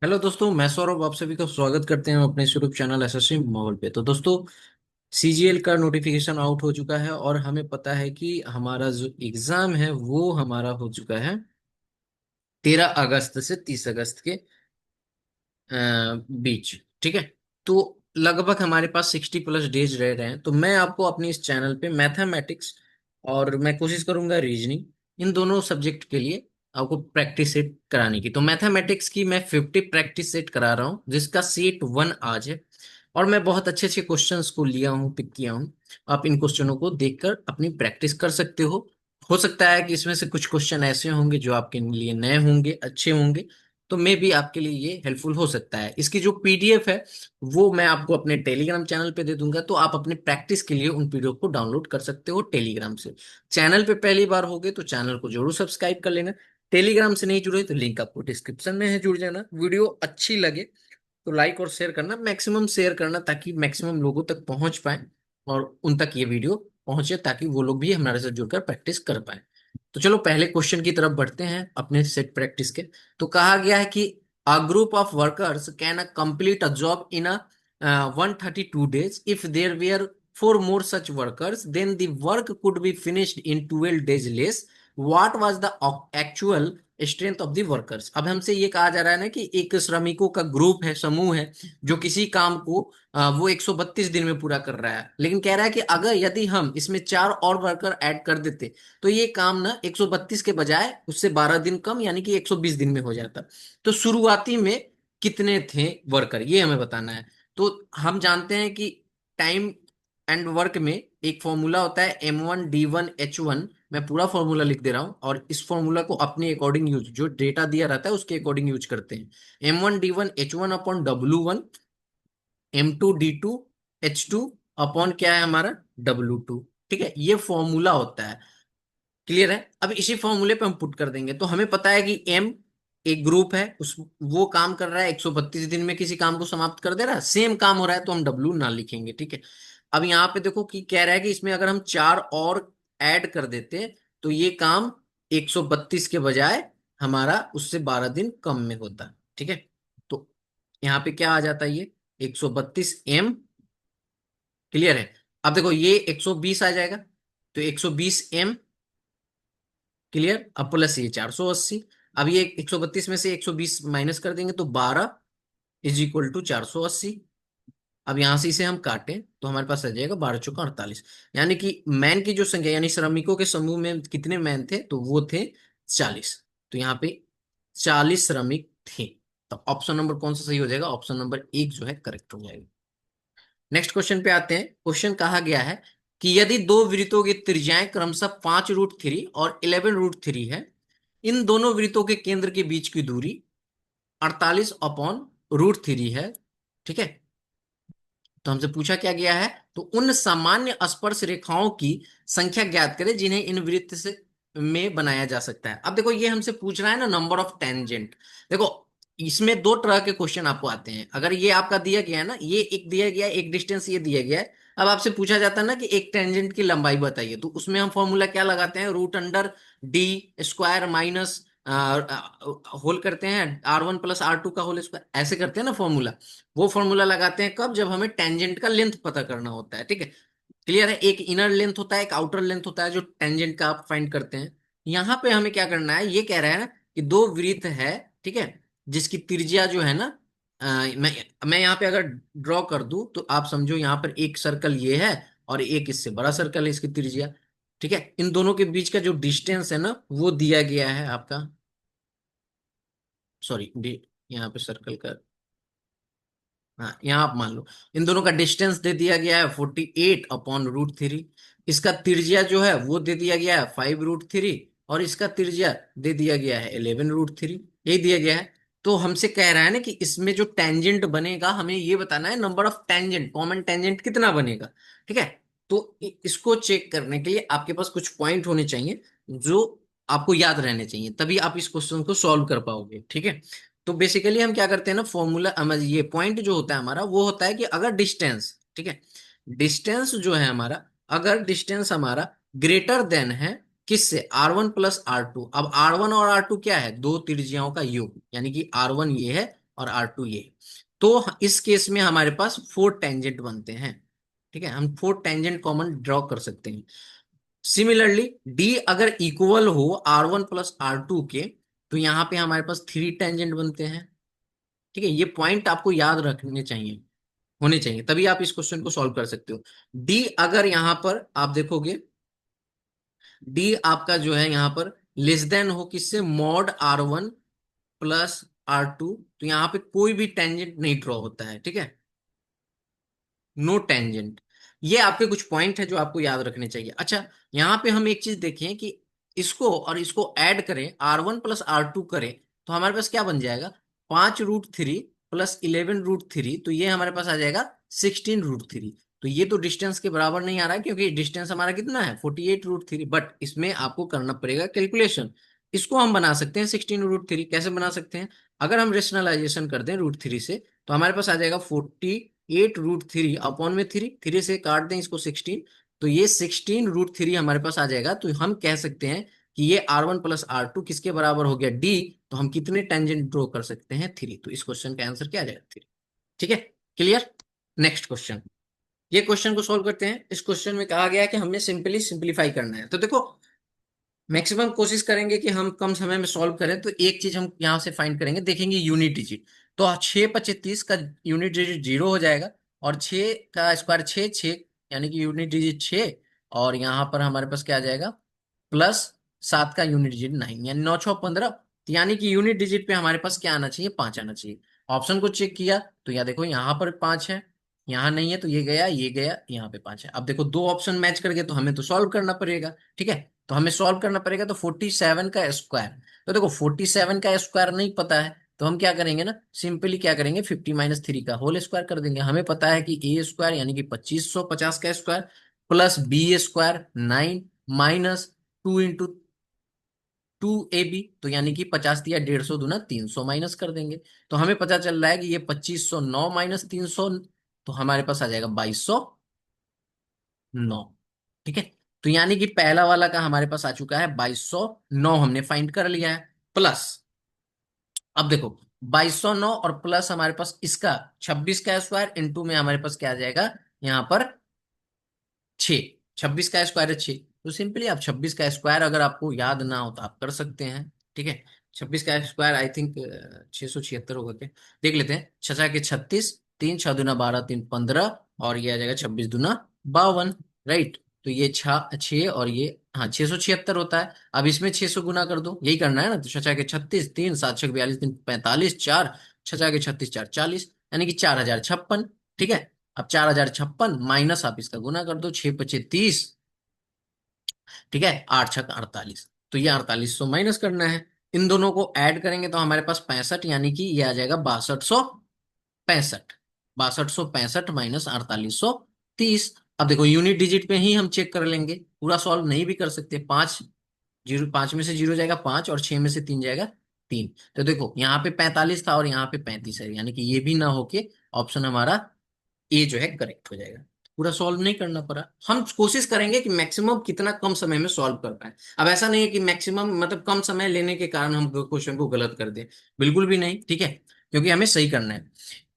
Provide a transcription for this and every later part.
Hello दोस्तों, मैं सौरभ आप सभी का स्वागत करते हैं अपने इस यूट्यूब चैनल एसएससी माहौल पे। तो दोस्तों, सीजीएल का नोटिफिकेशन आउट हो चुका है और हमें पता है कि हमारा जो एग्जाम है वो हमारा हो चुका है 13 अगस्त से 30 अगस्त के बीच। ठीक है। तो लगभग हमारे पास 60+ डेज रह रहे हैं। तो मैं आपको अपने इस चैनल पे मैथमेटिक्स और मैं कोशिश करूंगा रीजनिंग, इन दोनों सब्जेक्ट के लिए आपको प्रैक्टिस सेट कराने की। तो मैथमेटिक्स की मैं 50 प्रैक्टिस सेट करा रहा हूँ, जिसका सेट 1 आज है। और मैं बहुत अच्छे अच्छे क्वेश्चंस को लिया हूँ, पिक किया हूँ। आप इन क्वेश्चनों को देखकर अपनी प्रैक्टिस कर सकते हो सकता है कि इसमें से कुछ क्वेश्चन ऐसे होंगे जो आपके लिए नए होंगे, अच्छे होंगे। तो मे भी आपके लिए ये हेल्पफुल हो सकता है। इसकी जो पीडीएफ है वो मैं आपको अपने टेलीग्राम चैनल पे दे दूंगा, तो आप अपने प्रैक्टिस के लिए उन पीडीएफ को डाउनलोड कर सकते हो टेलीग्राम से। चैनल पे पहली बार होगे तो चैनल को जरूर सब्सक्राइब कर लेना। टेलीग्राम से नहीं जुड़े तो लिंक आपको डिस्क्रिप्शन में है, जुड़ जाना। वीडियो अच्छी लगे तो लाइक और शेयर करना, मैक्सिमम शेयर करना ताकि मैक्सिमम लोगों तक पहुंच पाए और उन तक ये वीडियो पहुंचे, ताकि वो लोग भी हमारे साथ जुड़कर प्रैक्टिस कर पाए। तो चलो पहले क्वेश्चन की तरफ बढ़ते हैं अपने सेट प्रैक्टिस के। तो कहा गया है कि a group of workers can complete a job in 132 days if there were four more such workers then the work could be finished in 12 days less. What was the actual strength of the workers. अब हमसे ये कहा जा रहा है ना कि एक श्रमिकों का ग्रुप है, समूह है, जो किसी काम को वो 132 दिन में पूरा कर रहा है। लेकिन कह रहा है कि अगर यदि हम इसमें 4 और वर्कर ऐड कर देते तो ये काम ना 132 के बजाय उससे 12 दिन कम यानी कि 120 दिन में हो जाता। तो शुरुआती में कितने थे वर्कर, ये हमें बताना है। तो हम जानते हैं कि टाइम एंड वर्क में एक फॉर्मूला होता है M1D1H1। मैं पूरा फॉर्मूला लिख दे रहा हूं और इस फॉर्मूला को अपने अकॉर्डिंग यूज, जो डेटा दिया रहता है उसके अकॉर्डिंग यूज करते हैं। M1D1H1 upon W1, M2D2H2 upon क्या है हमारा W2। ठीक है, ये फॉर्मूला होता है। क्लियर है। अब इसी फॉर्मूले पे हम पुट कर देंगे तो हमें पता है कि एम एक ग्रुप है, उस वो काम कर रहा है 132 दिन में, किसी काम को समाप्त कर दे रहा है। सेम काम हो रहा है तो हम डब्लू ना लिखेंगे। ठीक है। अब यहाँ पे देखो कि कह रहा है कि इसमें अगर हम 4 और ऐड कर देते तो ये काम 132 के बजाय हमारा उससे 12 दिन कम में होता। ठीक है। तो यहाँ पे क्या आ जाता है, ये 132M। क्लियर है। अब देखो ये 120 आ जाएगा, तो 120M। क्लियर। अब प्लस ये 480। अब ये 132 में से 120 माइनस कर देंगे तो 12 = 480। अब यहां से इसे हम काटें तो हमारे पास आ जाएगा 12 × 48। यानी कि मैन की जो संख्या, यानी श्रमिकों के समूह में कितने मैन थे, तो वो थे 40। तो यहाँ पे 40 श्रमिक थे। तो ऑप्शन नंबर कौन सा सही हो जाएगा, ऑप्शन नंबर 1 जो है करेक्ट हो जाएगा। नेक्स्ट क्वेश्चन पे आते हैं। क्वेश्चन कहा गया है कि यदि दो वृत्तों की त्रिज्याएं क्रमशः 5√3 और 11√3 है, इन दोनों वृत्तों के केंद्र के बीच की दूरी 48/√3 है। ठीक है। तो हमसे पूछा क्या गया है, तो उन सामान्य स्पर्श रेखाओं की संख्या ज्ञात करें जिन्हें इन वृत्त से में बनाया जा सकता है। अब देखो ये हमसे पूछ रहा है ना नंबर ऑफ टेंजेंट। देखो इसमें दो तरह के क्वेश्चन आपको आते हैं। अगर ये आपका दिया गया है ना, ये एक दिया गया है, एक डिस्टेंस ये दिया गया है। अब आपसे पूछा जाता है ना कि एक टेंजेंट की लंबाई बताइए, तो उसमें हम फॉर्मूला क्या लगाते हैं, √D² माइनस होल करते हैं R1 + R2 का होल स्क्वायर, ऐसे करते हैं ना फॉर्मूला। वो फॉर्मूला लगाते हैं कब, जब हमें टेंजेंट का लेंथ पता करना होता है। ठीक है। क्लियर है। एक इनर लेंथ होता है, एक आउटर लेंथ होता है, जो टेंजेंट का आप फाइंड करते हैं। यहाँ पे हमें क्या करना है, ये कह रहा है ना कि दो वृत्त है। ठीक है। जिसकी त्रिज्या जो है ना, मैं यहाँ पे अगर ड्रॉ कर दूं तो आप समझो यहाँ पर एक सर्कल ये है और एक इससे बड़ा सर्कल है, इसकी त्रिज्या। ठीक है। इन दोनों के बीच का जो डिस्टेंस है ना वो दिया गया है आपका, सॉरी यहाँ पे सर्कल का, हाँ यहाँ आप मान लो इन दोनों का डिस्टेंस दे दिया गया है 48/√3। इसका त्रिज्या जो है वो दे दिया गया है 5√3 और इसका त्रिज्या दे दिया गया है 11√3। यही दिया गया है। तो हमसे कह रहा है ना कि इसमें जो टेंजेंट बनेगा हमें ये बताना है, number of tangent, common tangent कितना बनेगा। ठीक है। तो इसको चेक करने के लिए आपके पास कुछ पॉइंट होने चाहिए जो आपको याद रहने चाहिए, तभी आप इस क्वेश्चन को सॉल्व कर पाओगे। ठीक है। तो बेसिकली हम क्या करते हैं ना, फॉर्मूला ये पॉइंट जो होता है हमारा वो होता है कि अगर डिस्टेंस, ठीक है, डिस्टेंस जो है हमारा, अगर डिस्टेंस हमारा ग्रेटर देन है किससे, R1 + R2। अब R1 और R2 क्या है, दो त्रिज्याओं का योग, यानी कि R1 ये है और R2 ये। तो इस केस में हमारे पास 4 टेंजेंट बनते हैं। ठीक है, हम 4 टेंजेंट कॉमन ड्रॉ कर सकते हैं। सिमिलरली डी अगर इक्वल हो R1 प्लस R2 के, तो यहाँ पे हमारे पास 3 टेंजेंट बनते हैं। ठीक है, ये पॉइंट आपको याद रखने चाहिए, होने चाहिए, तभी आप इस क्वेश्चन को सॉल्व कर सकते हो। डी अगर यहां पर आप देखोगे, डी आपका जो है यहां पर लेस देन हो किससे, मॉड R1 प्लस R2, तो यहां पे कोई भी टेंजेंट नहीं ड्रॉ होता है। ठीक है, नो टेंजेंट। ये आपके कुछ पॉइंट है जो आपको याद रखने चाहिए। अच्छा, यहां पे हम एक चीज देखें कि इसको और इसको ऐड करें, R1 प्लस R2 करें, तो हमारे पास क्या बन जाएगा, 5√3 प्लस 11√3, तो ये हमारे पास आ जाएगा 16√3। तो ये तो डिस्टेंस के बराबर नहीं आ रहा है, क्योंकि डिस्टेंस हमारा कितना है, 48√3, बट इसमें आपको करना पड़ेगा कैलकुलेशन। इसको हम बना सकते हैं 16√3। कैसे बना सकते हैं, अगर हम रेशनलाइजेशन कर दें √3 से, तो हमारे पास आ जाएगा 48√3 अपॉन में 3, 3 से काट दें इसको 16, तो ये 16√3 हमारे पास आ जाएगा। तो हम कह सकते हैं कि ये R1 प्लस R2 किसके बराबर हो गया, डी। तो हम कितने टेंजेंट ड्रॉ कर सकते हैं, 3। तो इस क्वेश्चन का आंसर क्या आ जाएगा, 3। ठीक है, क्लियर। नेक्स्ट क्वेश्चन, ये क्वेश्चन को सोल्व करते हैं। इस क्वेश्चन में कहा गया है कि हमें सिंपली सिंप्लीफाई करना है। तो देखो, मैक्सिमम कोशिश करेंगे कि हम कम समय में सॉल्व करें। तो एक चीज हम यहां से फाइंड करेंगे, देखेंगे यूनिट डिजिट। तो 6×25 का यूनिट डिजिट 0 हो जाएगा, और 6 का स्क्वायर 6, 6 यानी कि यूनिट डिजिट 6। और यहाँ पर हमारे पास क्या आ जाएगा, प्लस 7 का यूनिट डिजिट 9, यानी 9×6 = 15। तो यानी कि यूनिट डिजिट पे हमारे पास क्या आना चाहिए, 5 आना चाहिए। ऑप्शन को चेक किया तो यहाँ देखो, यहाँ पर 5 है, यहाँ नहीं है, तो ये गया, ये गया, यहाँ पे 5 है। अब देखो, दो ऑप्शन मैच कर गए, तो हमें तो सॉल्व करना पड़ेगा। ठीक है, तो हमें सॉल्व करना पड़ेगा। तो 47 का स्क्वायर, तो देखो 47 का स्क्वायर नहीं पता है, तो हम क्या करेंगे ना, सिंपली क्या करेंगे, 50 - 3 का होल स्क्वायर कर देंगे। हमें पता है कि ए स्क्वायर यानी कि 2550 का square, plus B square 9, minus 2 × 2ab, तो यानी कि 50 दिया 150 दूना 300, माइनस कर देंगे। तो हमें पता चल रहा है कि ये 2509 माइनस 300, तो हमारे पास आ जाएगा 2209। ठीक है, तो यानी कि पहला वाला का हमारे पास आ चुका है 2209, हमने फाइंड कर लिया है। प्लस, अब देखो 2209 और प्लस हमारे पास इसका 26 का स्क्वायर इंटू में हमारे पास क्या आ जाएगा, यहाँ पर 6। 26 का स्क्वायर है 6, तो सिंपली आप 26 का स्क्वायर अगर आपको याद ना हो तो आप कर सकते हैं। ठीक है, 26 का स्क्वायर आई थिंक 676 होगा क्या, देख लेते हैं। 6×6 = 36, 3×6 = 12, 3×15, और ये आ जाएगा 26×2 = 52। राइट, तो ये 6 और ये, हाँ, 676 होता है। अब इसमें 600 गुना कर दो, यही करना है ना। तो 6×6 = 36, 3×7 = 42, 3×45, 4, 6×36 = 4, 40, यानी कि 4056। ठीक है, अब 4056 माइनस आप इसका गुना कर दो, 6×5 = 30। ठीक है, 8×6 = 48, तो ये 4800 माइनस करना है। इन दोनों को ऐड करेंगे तो हमारे पास 65, यानी कि ये आ जाएगा 6265। 6265 माइनस 4830। अब देखो, यूनिट डिजिट पे ही हम चेक कर लेंगे, पूरा सॉल्व नहीं भी कर सकते। 5 में से 0 जाएगा 5, और 6 में से 3 जाएगा 3। तो देखो, यहाँ पे 45 था और यहाँ पे 35 है, यानी कि ये भी ना होके ऑप्शन हमारा ए जो है करेक्ट हो जाएगा। पूरा सॉल्व नहीं करना पड़ा, हम कोशिश करेंगे कि मैक्सिमम कितना कम समय में सॉल्व कर पाए। अब ऐसा नहीं है कि मैक्सिमम मतलब कम समय लेने के कारण हम क्वेश्चन को गलत कर दें, बिल्कुल भी नहीं। ठीक है, क्योंकि हमें सही करना है,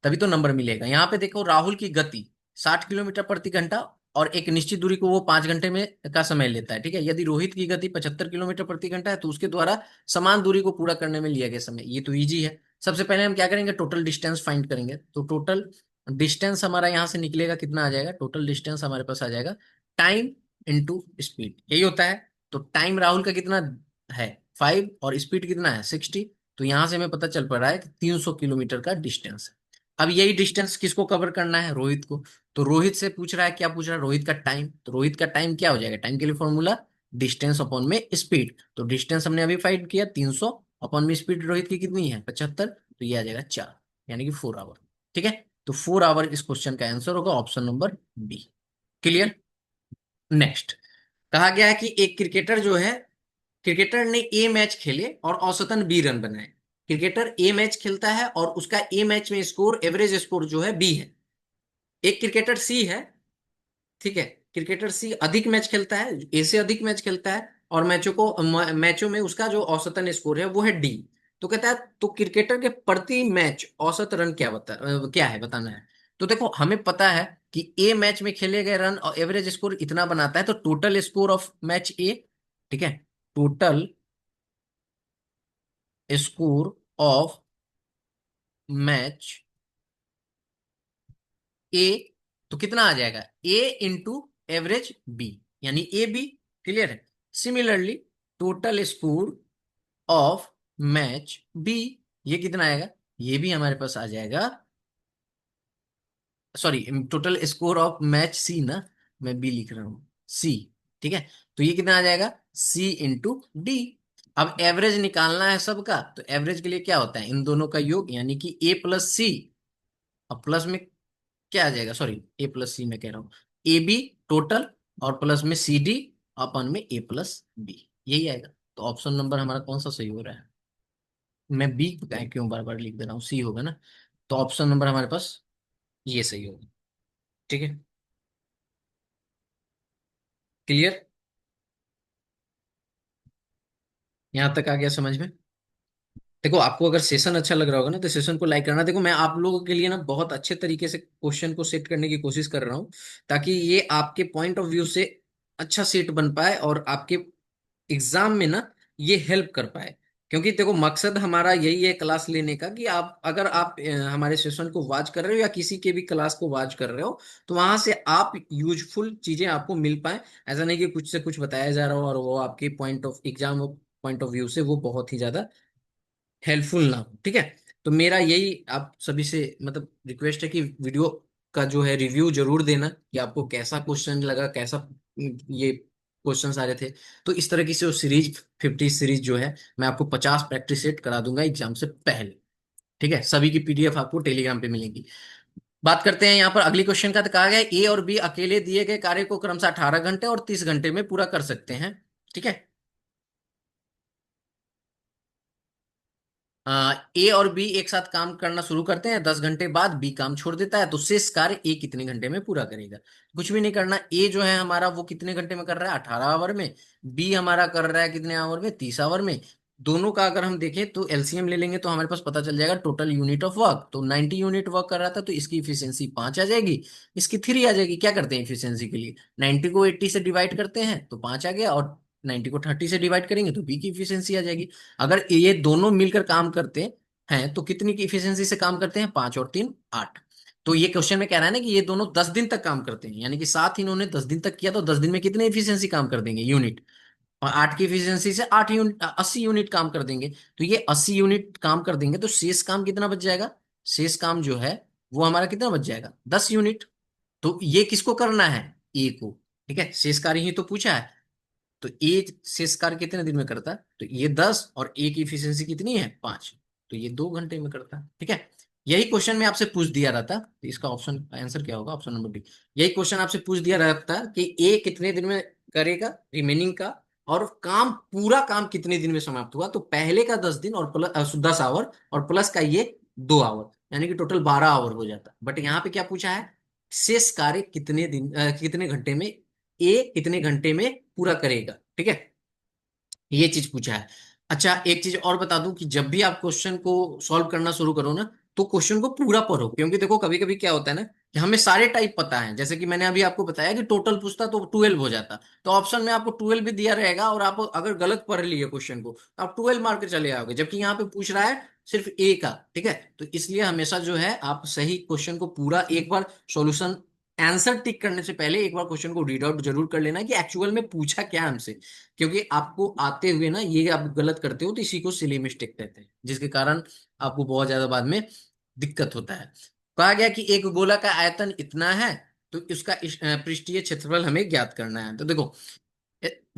तभी तो नंबर मिलेगा। यहाँ पे देखो, राहुल की गति 60 किलोमीटर प्रति घंटा, और एक निश्चित दूरी को वो 5 घंटे में का समय लेता है। ठीक है, यदि रोहित की गति 75 किलोमीटर प्रति घंटा है, तो उसके द्वारा समान दूरी को पूरा करने में लिया गया समय, ये तो इजी है। सबसे पहले हम क्या करेंगे, टोटल डिस्टेंस फाइंड करेंगे। तो टोटल डिस्टेंस हमारा यहां से निकलेगा, कितना आ जाएगा, टोटल डिस्टेंस हमारे पास आ जाएगा टाइम इंटू स्पीड, यही होता है। तो टाइम राहुल का कितना है, 5, और स्पीड कितना है, 60। तो यहां से हमें पता चल पड़ रहा है कि 300 किलोमीटर का डिस्टेंस है। अब यही डिस्टेंस किसको कवर करना है, रोहित को। तो रोहित से पूछ रहा है, क्या पूछ रहा है, रोहित का टाइम। तो रोहित का टाइम क्या हो जाएगा, टाइम के लिए फॉर्मूला डिस्टेंस अपॉन में स्पीड। तो डिस्टेंस हमने अभी फाइंड किया 300, अपॉन में स्पीड रोहित की कितनी है, 75, तो ये आ जाएगा 4, यानी कि 4 आवर। ठीक है, तो 4 आवर इस क्वेश्चन का आंसर होगा, option number B. Clear. Next, कहा गया है कि एक क्रिकेटर जो है, क्रिकेटर ने ए मैच खेले और औसतन बी रन बनाए। क्रिकेटर ए मैच खेलता है और उसका ए मैच में स्कोर, एवरेज स्कोर जो है बी है। एक क्रिकेटर सी है, ठीक है, क्रिकेटर सी अधिक मैच खेलता है, ए से अधिक मैच खेलता है, और मैचों में उसका जो औसतन स्कोर है वो है डी। तो कहता है तो क्रिकेटर के प्रति मैच औसत रन क्या है बताना है। तो देखो हमें पता है कि ए मैच में खेले गए रन और एवरेज स्कोर इतना बनाता है, तो total score of match A, ठीक है, total score of match A, तो कितना आ जाएगा, ए इंटू एवरेज बी, यानी ए बी। क्लियर है। Similarly total score of match B, ये कितना आएगा, ये भी हमारे पास आ जाएगा, sorry, total score of match C ना, मैं बी लिख रहा हूं, सी, ठीक है। तो ये कितना आ जाएगा, सी इंटू डी। अब एवरेज निकालना है सबका, तो एवरेज के लिए क्या होता है, इन दोनों का योग, यानी कि ए प्लस सी, और प्लस में क्या आ जाएगा, सॉरी ए प्लस सी में कह रहा हूं, ए बी टोटल, और प्लस में सी डी अपन में ए प्लस बी, यही आएगा। तो ऑप्शन नंबर हमारा कौन सा सही हो रहा है, मैं बी क्यों बार बार लिख दे रहा हूँ, सी होगा ना। तो ऑप्शन नंबर हमारे पास ये सही होगा। ठीक है, क्लियर, यहां तक आ गया समझ में। देखो आपको अगर सेशन अच्छा लग रहा होगा ना, तो सेशन को लाइक करना। देखो मैं आप लोगों के लिए ना बहुत अच्छे तरीके से क्वेश्चन को सेट करने की कोशिश कर रहा हूँ, ताकि ये आपके पॉइंट ऑफ व्यू से अच्छा सेट बन पाए और आपके एग्जाम में ना ये हेल्प कर पाए। क्योंकि देखो मकसद हमारा यही है क्लास लेने का, कि आप अगर आप हमारे सेशन को वॉच कर रहे हो या किसी के भी क्लास को वॉच कर रहे हो, तो वहां से आप यूजफुल चीजें आपको मिल पाए। ऐसा नहीं कि कुछ से कुछ बताया जा रहा हो और वो आपके point of exam point of view से वो बहुत ही ज्यादा हेल्पफुल ना हो। ठीक है, तो मेरा यही आप सभी से मतलब रिक्वेस्ट है कि वीडियो का जो है रिव्यू जरूर देना, कि आपको कैसा क्वेश्चन लगा, कैसा ये क्वेश्चन आ रहे थे। तो इस तरह की जो सीरीज 50 सीरीज जो है, मैं आपको 50 प्रैक्टिस सेट करा दूंगा एग्जाम से पहले। ठीक है, सभी की पीडीएफ आपको टेलीग्राम पे मिलेगी। बात करते हैं यहाँ पर अगली क्वेश्चन का। तो कहा गया ए और बी अकेले दिए गए कार्य को क्रमशः 18 घंटे और 30 घंटे में पूरा कर सकते हैं। ठीक है, ए और बी एक साथ काम करना शुरू करते हैं, 10 घंटे बाद बी काम छोड़ देता है, तो शेष कार्य ए कितने घंटे में पूरा करेगा। कुछ भी नहीं करना, ए जो है हमारा वो कितने घंटे में कर रहा है, 18 आवर में। बी हमारा कर रहा है कितने आवर में, 30 आवर में। दोनों का अगर हम देखें तो एलसीएम ले लेंगे, तो हमारे पास पता चल जाएगा टोटल यूनिट ऑफ वर्क। तो 90 यूनिट वर्क कर रहा था, तो इसकी इफिशियंसी 5 आ जाएगी, इसकी 3 आ जाएगी। क्या करते हैं इफिशियंसी के लिए, 90 को 80 से डिवाइड करते हैं तो 5 आ गया, और 90 को 30 से डिवाइड करेंगे तो बी की इफिशियंसी आ जाएगी। अगर ये दोनों मिलकर काम करते हैं तो कितनी की इफिशियंसी से काम करते हैं, 5 और 3 8। तो ये क्वेश्चन में कह रहा है ना कि ये दोनों 10 दिन तक काम करते हैं, यानी कि साथ इन्होंने 10 दिन तक किया, तो 10 दिन में कितने इफिशियंसी काम कर देंगे यूनिट, और 8 की इफिशियंसी से 8 यूनिट 80 यूनिट काम कर देंगे। तो ये 80 यूनिट काम कर देंगे, तो शेष काम कितना बच जाएगा, शेष काम जो है वो हमारा कितना बच जाएगा, 10 यूनिट। तो ये किसको करना है, ए को। ठीक है, शेष कार्य ही तो पूछा है। तो ए शेष कार्य कितने दिन में करता है, तो ये 10, और ए की इफिशियंसी कितनी है, 5, तो ये 2 घंटे में करता है। ठीक है, यही क्वेश्चन में आपसे पूछ दिया रहता, तो इसका ऑप्शन आंसर क्या होगा, ऑप्शन नंबर डी। यही क्वेश्चन आपसे पूछ दिया रहता कि ए कितने दिन में करेगा रिमेनिंग का, और काम पूरा काम कितने दिन में समाप्त हुआ, तो पहले का 10 दिन और प्लस 10 आवर, और प्लस का ये 2 आवर, यानी कि टोटल 12 आवर हो जाता। बट यहाँ पे क्या पूछा है, शेष कार्य कितने दिन कितने घंटे में, ए कितने घंटे में पूरा करेगा। ठीक है, ये चीज पूछा है। अच्छा एक चीज और बता दूं, कि जब भी आप क्वेश्चन को सॉल्व करना शुरू करो ना, तो क्वेश्चन को पूरा पढ़ो। क्योंकि देखो कभी कभी क्या होता है ना, कि हमें सारे टाइप पता है, जैसे कि मैंने अभी आपको बताया कि टोटल पूछता तो 12 हो जाता, तो ऑप्शन में आपको 12 भी दिया रहेगा, और आप अगर गलत पढ़ लिए क्वेश्चन को, तो आप 12 मार्क के चले आओगे, जबकि यहाँ पे पूछ रहा है सिर्फ ए का। ठीक है, तो इसलिए हमेशा जो है आप सही क्वेश्चन को पूरा एक बार सॉल्यूशन आंसर टिक करने से पहले एक बार क्वेश्चन को रीड आउट जरूर कर लेना, कि एक्चुअल में पूछा क्या हमसे। क्योंकि आपको आते हुए ना ये आप गलत करते हो, तो इसी को सिली मिस्टेक कहते हैं, जिसके कारण आपको बहुत ज्यादा बाद में दिक्कत होता है। कहा गया कि एक गोला का आयतन इतना है, तो इसका पृष्ठीय क्षेत्रफल हमें ज्ञात करना है। तो देखो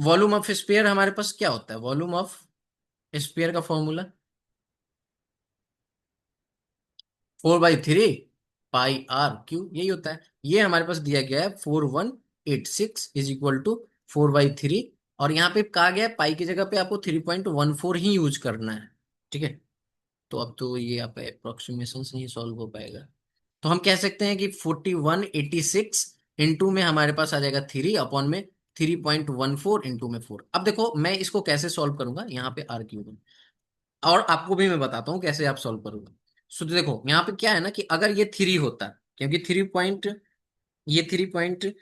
वॉल्यूम ऑफ स्फीयर हमारे पास क्या होता है, वॉल्यूम ऑफ स्फीयर का फॉर्मूला 4/3 पाई r क्यू, यही होता है। ये हमारे पास दिया गया है 4186 इज इक्वल टू 4/3। और यहाँ पे कहा गया है पाई की जगह पे आपको 3.14 ही यूज करना है। ठीक है, तो अब तो ये आप अप्रोक्सीमेशन से ही सॉल्व हो पाएगा। तो हम कह सकते हैं कि 4186 इंटू में हमारे पास आ जाएगा 3 अपॉन में 3.14 इंटू में 4। अब देखो मैं इसको कैसे सॉल्व करूंगा, यहाँ पे r क्यूब, और आपको भी मैं बताता हूँ कैसे आप सॉल्व करोगे। सो देखो यहाँ पे क्या है ना कि अगर ये थ्री होता, क्योंकि थ्री पॉइंट, ये थ्री पॉइंट,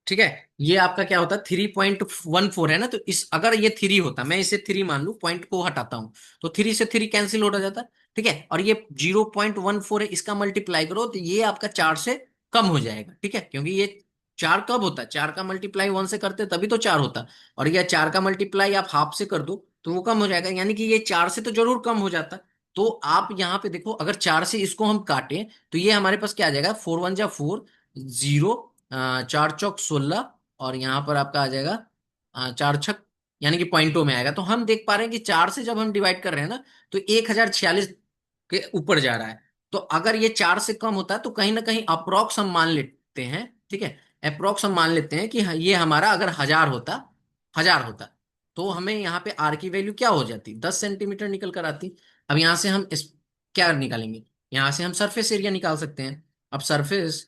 ठीक है, ये आपका क्या होता है 3.14 है ना, तो इस अगर ये थ्री होता, मैं इसे थ्री मान लू, पॉइंट को हटाता हूँ, तो थ्री से थ्री कैंसिल हो जाता। ठीक है, और ये 0.14 है, इसका मल्टीप्लाई करो तो ये आपका चार से कम हो जाएगा। ठीक है, क्योंकि ये चार कब होता है, चार का मल्टीप्लाई वन से करते तभी तो चार होता, और ये चार का मल्टीप्लाई आप हाफ से कर दो तो वो कम हो जाएगा, यानी कि ये चार से तो जरूर कम हो जाता। तो आप यहाँ पे देखो, अगर चार से इसको हम काटें तो ये हमारे पास क्या आ जाएगा, फोर वन जा फोर, जीरो, चार चौक 16, और यहाँ पर आपका आ जाएगा चार छक, यानी कि पॉइंटों में आएगा। तो हम देख पा रहे हैं कि चार से जब हम डिवाइड कर रहे हैं ना, तो 1046 के ऊपर जा रहा है। तो अगर ये चार से कम होता है तो कहीं ना कहीं अप्रोक्स हम मान लेते हैं, ठीक है, अप्रोक्स हम मान लेते हैं कि ये हमारा अगर हजार होता, हजार होता, तो हमें यहाँ पे आर की वैल्यू क्या हो जाती, 10 सेंटीमीटर निकल कर आती। अब यहाँ से हम इस क्या निकालेंगे, यहाँ से हम सरफेस एरिया निकाल सकते हैं। अब सरफेस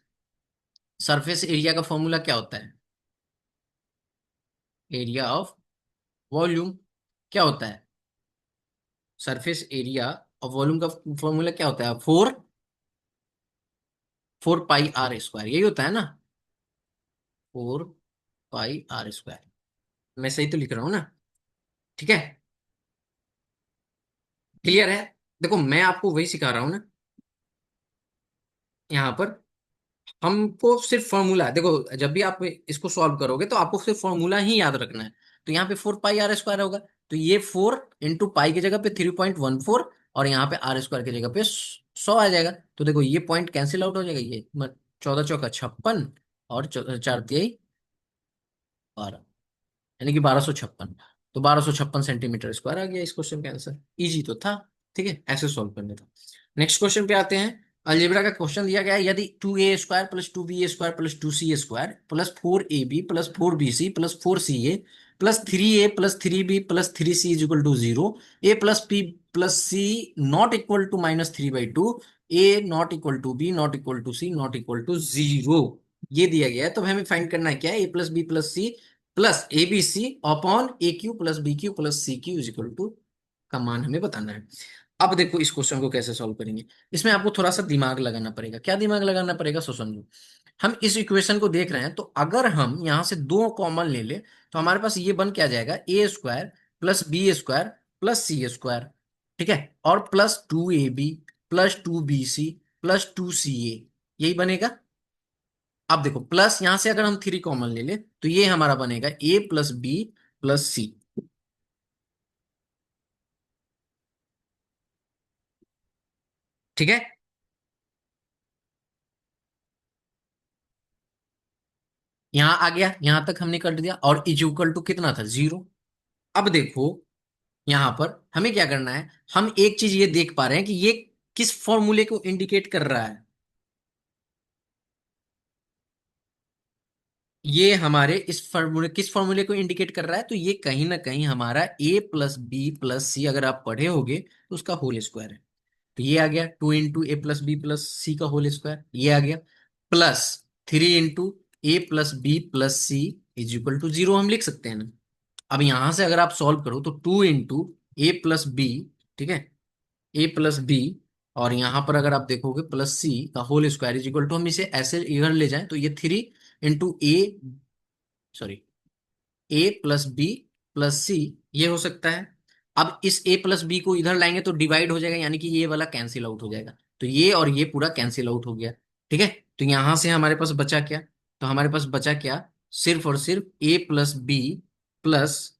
सरफेस एरिया का फॉर्मूला क्या होता है, एरिया ऑफ वॉल्यूम, क्या होता है, सरफेस एरिया ऑफ वॉल्यूम का फॉर्मूला क्या होता है, four, four pi R square, यही होता है ना, फोर पाई आर स्क्वायर। मैं सही तो लिख रहा हूँ ना, ठीक है, क्लियर है। देखो मैं आपको वही सिखा रहा हूँ ना, यहाँ पर हमको सिर्फ फॉर्मूला, देखो जब भी आप इसको सॉल्व करोगे तो आपको सिर्फ फॉर्मूला ही याद रखना है। तो यहाँ पे फोर पाई आर स्क्वायर होगा, तो ये फोर इंटू पाई की जगह पे 3.14, और यहाँ पे आर स्क्वायर की जगह पे 100 आ जाएगा। तो देखो ये पॉइंट कैंसिल आउट हो जाएगा, ये चौदह चौका छप्पन, और चार तिहाई 12, यानी कि 1256। तो 1256 सेंटीमीटर स्क्वायर आ गया इस क्वेश्चन का आंसर। इजी तो था, ठीक है, ऐसे सॉल्व करने था। नेक्स्ट क्वेश्चन पे आते हैं। अलजेब्रा का क्वेश्चन दिया गया है, यदि 2a² plus 2b² plus 2c² plus 4ab plus 4bc plus 4ca plus 3a plus 3b plus 3c is equal to 0, a plus p plus c not equal to -3/2, a not equal to b not equal to c not equal to 0, ये दिया गया है। तो हमें find करना है क्या है, a plus b plus c plus A B C upon A Q plus B cube plus C cube is equal to का मान हमें बताना है। अब देखो इस क्वेश्चन को कैसे सॉल्व करेंगे, इसमें आपको थोड़ा सा दिमाग लगाना पड़ेगा। क्या दिमाग लगाना पड़ेगा, सो समझो। हम इस इक्वेशन को देख रहे हैं, तो अगर हम यहां से दो कॉमन ले ले तो हमारे पास ये बन क्या जाएगा, a² plus b² plus c², ठीक है, और plus 2ab plus 2bc plus 2ca, यही बनेगा। अब देखो प्लस यहां से अगर हम थ्री कॉमन ले ले तो ये हमारा बनेगा a प्लस बी प्लस सी, ठीक है। यहां आ गया, यहां तक हमने कर दिया, और इज इक्वल टू कितना था, 0। अब देखो यहां पर हमें क्या करना है, हम एक चीज ये देख पा रहे हैं कि ये किस फॉर्मूले को इंडिकेट कर रहा है, ये हमारे इस फॉर्मूले, किस फॉर्मूले को इंडिकेट कर रहा है, तो ये कहीं ना कहीं हमारा a प्लस बी प्लस सी, अगर आप पढ़े होगे तो उसका होल स्क्वायर है। तो ये आ गया 2 into a plus B plus C का होल स्क्वायर, ये आ गया, plus 3 into a plus B plus C is equal to 0, हम लिख सकते हैं ना। अब यहां से अगर आप सॉल्व करो तो 2 इंटू a प्लस बी, ठीक है, a प्लस बी, और यहां पर अगर आप देखोगे प्लस सी का whole square is equal to, हम इसे ऐसे इधर ले जाएं तो ये 3 into sorry A plus B plus C, ये हो सकता है। अब इस ए प्लस बी को इधर लाएंगे तो डिवाइड हो जाएगा, यानी कि ये वाला कैंसिल आउट हो जाएगा, तो ये और ये पूरा कैंसिल आउट हो गया, ठीक है। तो यहां से हमारे पास बचा क्या, तो हमारे पास बचा क्या, सिर्फ और सिर्फ plus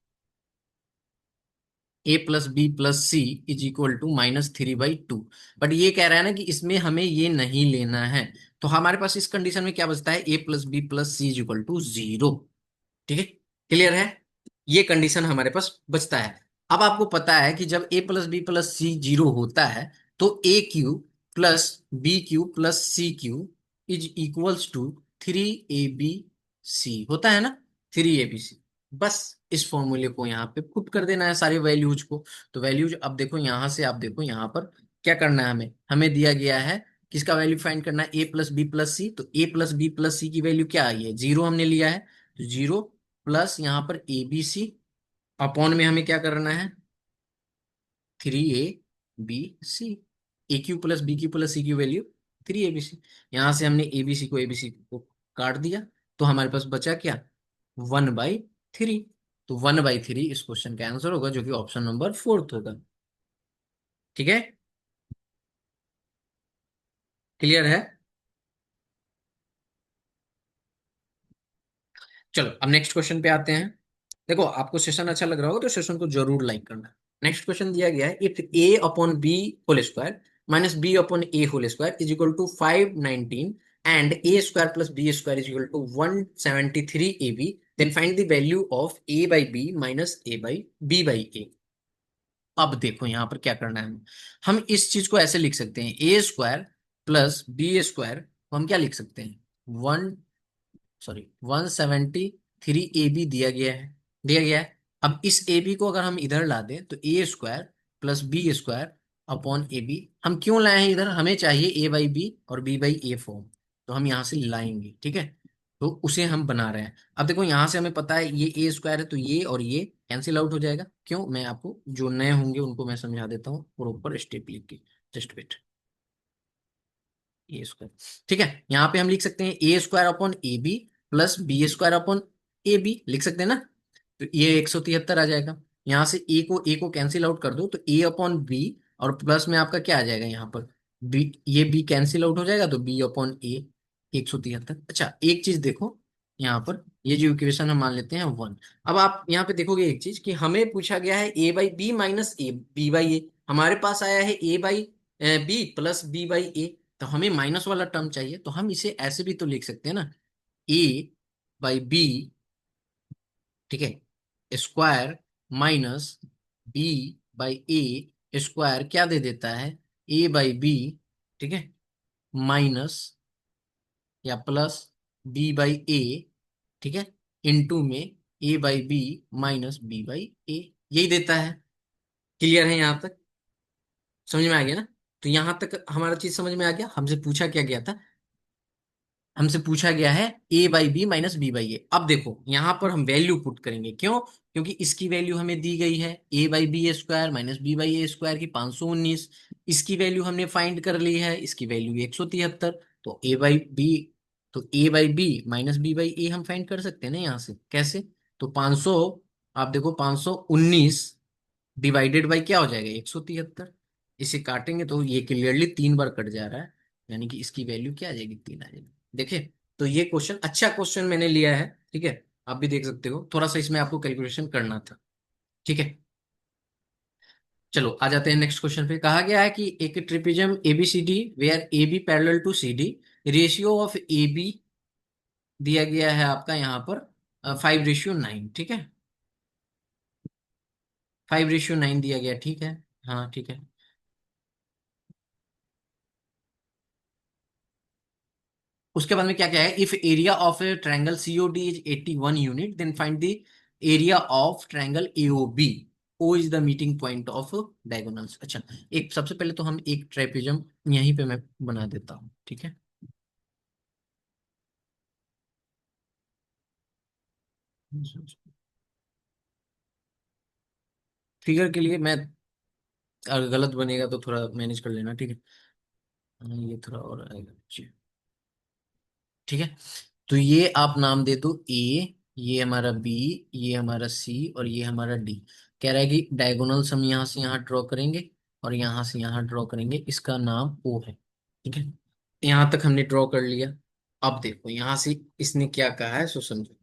A plus B plus C is equal to -3/2। But ये कह रहा है ना कि इसमें हमें ये नहीं लेना है, तो हमारे पास इस कंडीशन में क्या बचता है, a plus B plus C is equal to 0, ठीक है, क्लियर है। ये कंडीशन हमारे पास बचता है। अब आपको पता है कि जब a plus B plus C 0 होता है तो a cube plus b cube plus c cube is equals to 3ab c होता है ना, 3ab c। बस इस फॉर्मूले को यहाँ पे पुट कर देना है सारे वैल्यूज को। तो वैल्यूज अब देखो यहाँ से, आप देखो यहाँ पर क्या करना है, हमें हमें दिया गया है किसका वैल्यू फाइंड करना है, a प्लस बी प्लस सी, तो a प्लस बी प्लस सी की वैल्यू क्या आई है, 0 हमने लिया है, तो 0 प्लस यहाँ पर ए बी सी, अपॉन में हमें क्या करना है, 3 a b c, A Q plus B cube plus C cube value 3 a b c। यहां से हमने ए बी सी को काट दिया, तो हमारे पास बचा क्या, 1/3। तो 1/3 इस क्वेश्चन का आंसर होगा, जो कि ऑप्शन नंबर फोर्थ होगा। ठीक है, क्लियर है। चलो अब नेक्स्ट क्वेश्चन पे आते हैं। देखो आपको सेशन अच्छा लग रहा होगा तो सेशन को जरूर लाइक करना। नेक्स्ट क्वेश्चन दिया गया है, if A upon B whole square minus B upon A whole square is equal to 519 and A square plus B square is equal to 173 A B, then find the value of A by B minus A by B by A. अब देखो यहाँ पर क्या करना है, हम इस चीज को ऐसे लिख सकते हैं, A square plus B square को हम क्या लिख सकते हैं, वन सॉरी 173 AB दिया गया है। अब इस ए बी को अगर हम इधर ला दें तो A square plus B square upon A B, हम क्यों लाए हैं इधर, हमें चाहिए ए बाई बी और बी बाई ए फॉर्म, तो हम यहाँ से लाएंगे। ठीक है, तो उसे हम बना रहे हैं। अब देखो यहाँ से हमें पता है ये ए स्क्वायर है, तो ये और ये कैंसिल आउट हो जाएगा। क्यों, मैं आपको जो नए होंगे उनको मैं समझा देता हूँ प्रॉपर स्टेप लिख के। जस्ट वेट, ए स्क्वायर, ठीक है, यहाँ पे हम लिख सकते हैं A square upon A B plus B square upon A B, लिख सकते हैं ना। तो ये 173 आ जाएगा। यहाँ से ए को कैंसिल आउट कर दो, तो ए अपॉन बी और प्लस में आपका क्या आ जाएगा यहाँ पर, बी, ये बी कैंसिल आउट हो जाएगा तो बी अपॉन ए 173। अच्छा एक चीज देखो, यहाँ पर ये जो इक्वेशन हम मान लेते हैं 1। अब आप यहाँ पे देखोगे एक चीज कि हमें पूछा गया है A by B minus A B by A, हमारे पास आया है A by B plus B by A, तो हमें माइनस वाला टर्म चाहिए। तो हम इसे ऐसे भी तो लिख सकते हैं ना, ए बाई बी, ठीक है, square minus B by A square क्या दे देता है, ए बाई बी, ठीक है, माइनस या प्लस बी बाई ए, ठीक है, इनटू में A by B minus B by A, यही देता है। क्लियर है यहाँ तक, समझ में आ गया ना। तो यहाँ तक हमारा चीज समझ में आ गया। हमसे पूछा क्या गया था, हमसे पूछा गया है A by B minus B by A. अब देखो यहां पर हम वैल्यू पुट करेंगे, क्यों, क्योंकि इसकी वैल्यू हमें दी गई है A by B square minus B by A square की 519, इसकी वैल्यू हमने फाइंड कर ली है, इसकी वैल्यू 173। तो A by B minus B by A हम फाइंड कर सकते हैं ना यहाँ से, कैसे, तो 500, आप देखो 519 डिवाइडेड बाई क्या हो जाएगा 173, इसे काटेंगे तो ये क्लियरली 3 बार कट जा रहा है, यानी कि इसकी वैल्यू क्या आ जाएगी, 3 आ जाएगी। देखिए, तो ये क्वेश्चन अच्छा क्वेश्चन मैंने लिया है। ठीक है, आप भी देख सकते हो, थोड़ा सा इसमें आपको कैलकुलेशन करना था। ठीक है, चलो आ जाते हैं नेक्स्ट क्वेश्चन पे। कहा गया है कि एक trapezium ABCD where A B parallel to C D, ratio of A B दिया गया है आपका यहाँ पर 5:9। ठीक है, 5:9 दिया गया, ठीक है। हाँ ठीक है, उसके बाद में क्या क्या है, if area of a triangle COD is 81 unit then find the area of triangle AOB, O is the meeting point of diagonals. अच्छा, एक सबसे पहले तो हम एक ट्रेपेजम यहीं पे मैं बना देता हूँ। ठीक है, फिगर के लिए मैं, अगर गलत बनेगा तो थोड़ा मैनेज कर लेना। ठीक है, ये थोड़ा और आएगा। ठीक है, तो ये आप नाम दे दो ए, ये हमारा बी, ये हमारा सी और ये हमारा डी। कह रहा है कि डायगोनल्स हम यहाँ से यहाँ ड्रॉ करेंगे और यहाँ से यहाँ ड्रॉ करेंगे, इसका नाम ओ है। ठीक है, यहाँ तक हमने ड्रॉ कर लिया। अब देखो यहाँ से इसने क्या कहा है, सो समझो।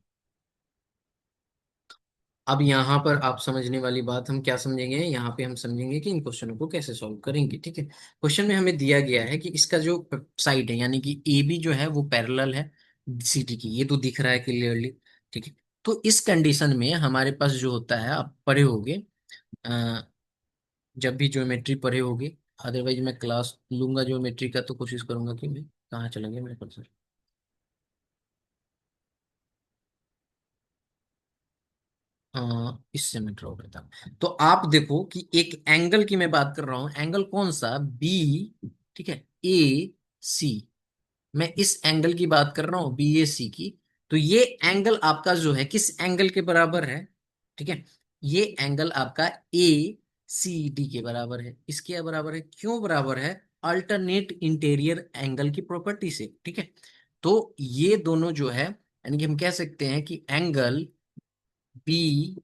अब यहाँ पर आप समझने वाली बात हम क्या समझेंगे, यहाँ पे हम समझेंगे कि इन क्वेश्चनों को कैसे सॉल्व करेंगे। ठीक है, क्वेश्चन में हमें दिया गया है कि इसका जो साइड है, यानी कि ए बी जो है वो पैरेलल है सी डी की, ये तो दिख रहा है क्लियरली। ठीक है, तो इस कंडीशन में हमारे पास जो होता है, आप पढ़े होगे अ, जब भी ज्योमेट्री पढ़े होगे, अदरवाइज मैं क्लास लूंगा ज्योमेट्री का तो कोशिश करूंगा कि मैं, कहाँ चला गया मेरे पास, इससे मैं ड्रॉ करता हूँ। तो आप देखो कि एक एंगल की मैं बात कर रहा हूं, एंगल कौन सा, बी, ठीक है, ए सी, मैं इस एंगल की बात कर रहा हूँ बी ए सी की। तो ये एंगल आपका जो है किस एंगल के बराबर है? ठीक है, ये एंगल आपका ए सी डी के बराबर है। इसके बराबर है, क्यों बराबर है? अल्टरनेट इंटीरियर एंगल की प्रॉपर्टी से। ठीक है, तो ये दोनों जो है, यानी कि हम कह सकते हैं कि angle B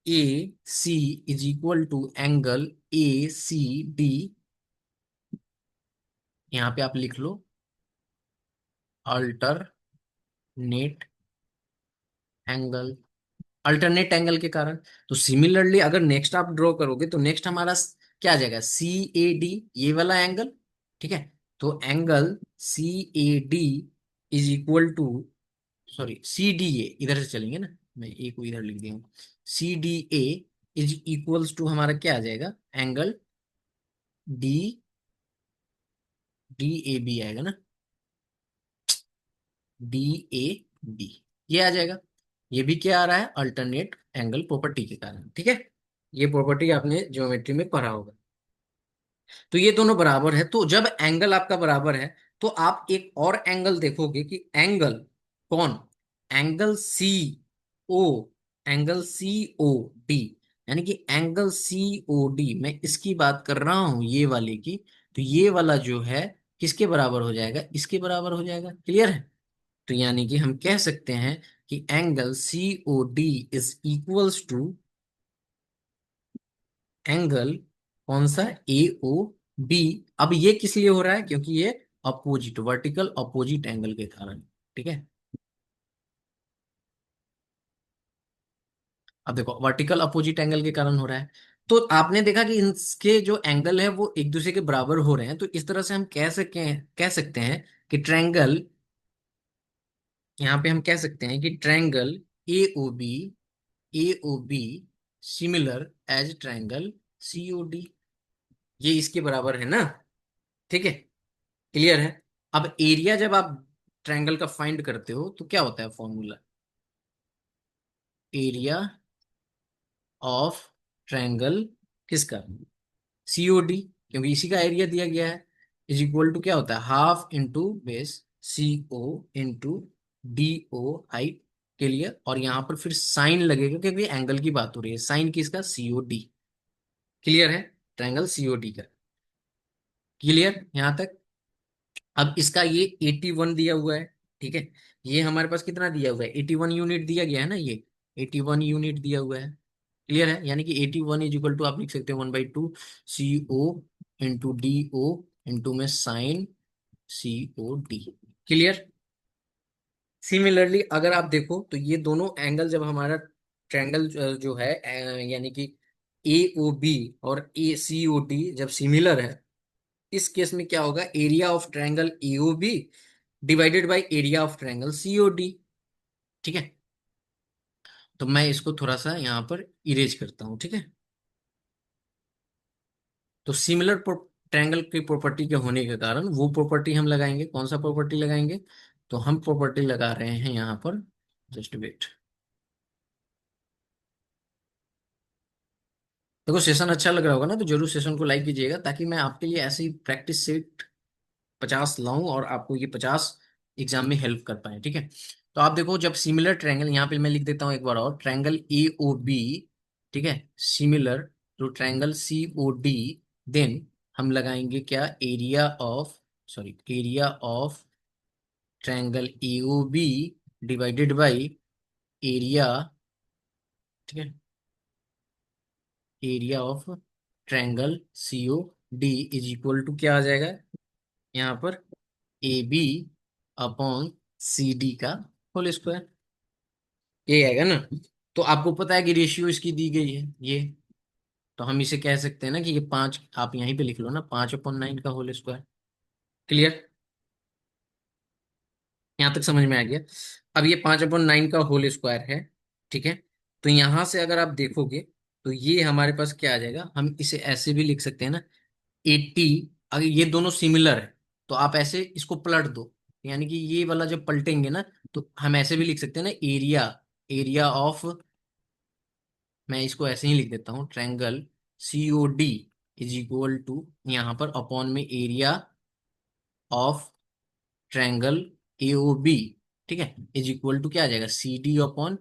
A C is equal to angle A C D. यहां पे आप लिख लो अल्टरनेट एंगल, अल्टरनेट एंगल के कारण। तो सिमिलरली अगर नेक्स्ट आप ड्रॉ करोगे तो नेक्स्ट हमारा क्या आ जाएगा? सी ए डी, ये वाला एंगल। ठीक है, तो angle C A D is equal to, sorry C D A, इधर से चलेंगे ना, मैं ए को इधर लिख दिया हूँ। C D A is equals to हमारा क्या आ जाएगा? Angle D D A B आएगा ना, डी ए बी, ये आ जाएगा। ये भी क्या आ रहा है? अल्टरनेट एंगल प्रॉपर्टी के कारण। ठीक है, ये प्रॉपर्टी आपने ज्योमेट्री में पढ़ा होगा। तो ये दोनों बराबर है, तो जब एंगल आपका बराबर है तो आप एक और एंगल देखोगे कि एंगल कौन? एंगल सी ओ, एंगल सी ओ डी, यानी कि एंगल सी ओ डी, मैं इसकी बात कर रहा हूं, ये वाले की। तो ये वाला जो है किसके बराबर हो जाएगा? इसके बराबर हो जाएगा। क्लियर है? तो यानी कि हम कह सकते हैं कि angle C O D is equals to angle कौन सा? A O B. अब ये किस लिए हो रहा है? क्योंकि ये अपोजिट, वर्टिकल अपोजिट एंगल के कारण। ठीक है, अब देखो वर्टिकल अपोजिट एंगल के कारण हो रहा है। तो आपने देखा कि इनके जो एंगल है वो एक दूसरे के बराबर हो रहे हैं, तो इस तरह से हम कह सकते हैं कि ट्रायंगल, यहाँ पे हम कह सकते हैं कि triangle A O B, A O B similar as triangle C O D, ये इसके बराबर है ना। ठीक है, क्लियर है? अब एरिया जब आप ट्रायंगल का फाइंड करते हो तो क्या होता है फॉर्मूला? एरिया ऑफ ट्रायंगल किसका? सीओडी, क्योंकि इसी का एरिया दिया गया है। इज इक्वल टू क्या होता है? Half into base C O into D O height के लिए, और यहां पर फिर साइन लगेगा क्योंकि एंगल की बात हो रही है। साइन किसका? सीओडी। क्लियर है? ट्रायंगल सीओडी का। क्लियर यहां तक? अब इसका ये 81 दिया हुआ है। ठीक है, ये हमारे पास कितना दिया हुआ है? 81 यूनिट दिया गया है ना, ये 81 यूनिट दिया हुआ है। क्लियर है? यानी कि 81 इज इक्वल टू आप लिख सकते हो 1/2 C O into D O into में sine C O D. Clear? Similarly अगर आप देखो तो ये दोनों एंगल जब हमारा ट्रायंगल जो है यानी कि ए ओ बी और ए सी ओ डी जब सिमिलर है, इस केस में क्या होगा? Area of triangle AOB divided by area of triangle COD. ठीक है, तो मैं इसको थोड़ा सा यहाँ पर इरेज करता हूँ। ठीक है, तो सिमिलर ट्रायंगल की प्रॉपर्टी के होने के कारण वो प्रॉपर्टी हम लगाएंगे। कौन सा प्रॉपर्टी लगाएंगे? तो हम प्रॉपर्टी लगा रहे हैं यहाँ पर, जस्ट वेट। देखो सेशन अच्छा लग रहा होगा ना, तो जरूर सेशन को लाइक कीजिएगा, ताकि मैं आपके लिए ऐसी प्रैक्टिस सेट 50 लाऊं और आपको ये 50 एग्जाम में हेल्प कर पाए। ठीक है, तो आप देखो जब सिमिलर ट्रायंगल, यहाँ पे मैं लिख देता हूँ एक बार और, ट्रायंगल ए ओ बी, ठीक है, similar to triangle C O D, then हम लगाएंगे क्या? Area of, sorry area of triangle A O B divided by area, ठीक है, area of triangle C O D is equal to क्या आ जाएगा यहाँ पर? A B upon C D का होल स्क्वायर, ये आएगा ना। तो आपको पता है कि रेशियो इसकी दी गई है ये, तो हम इसे कह सकते हैं ना कि ये 5, आप यहीं पे लिख लो ना, 5/9 का होल स्क्वायर। क्लियर? यहां तक समझ में आ गया? अब ये 5/9 का होल स्क्वायर है। ठीक है, तो यहां से अगर आप देखोगे तो ये हमारे पास क्या आ जाएगा? हम इसे ऐसे भी लिख सकते हैं ना, 80। अगर ये दोनों सिमिलर है तो आप ऐसे इसको पलट दो, यानी कि ये वाला जब पलटेंगे ना, तो हम ऐसे भी लिख सकते हैं ना, एरिया, एरिया ऑफ, मैं इसको ऐसे ही लिख देता हूँ, triangle C O D is equal to यहाँ पर अपॉन में area of triangle A O B ठीक है, इज इक्वल टू क्या आ जाएगा, सी डी अपॉन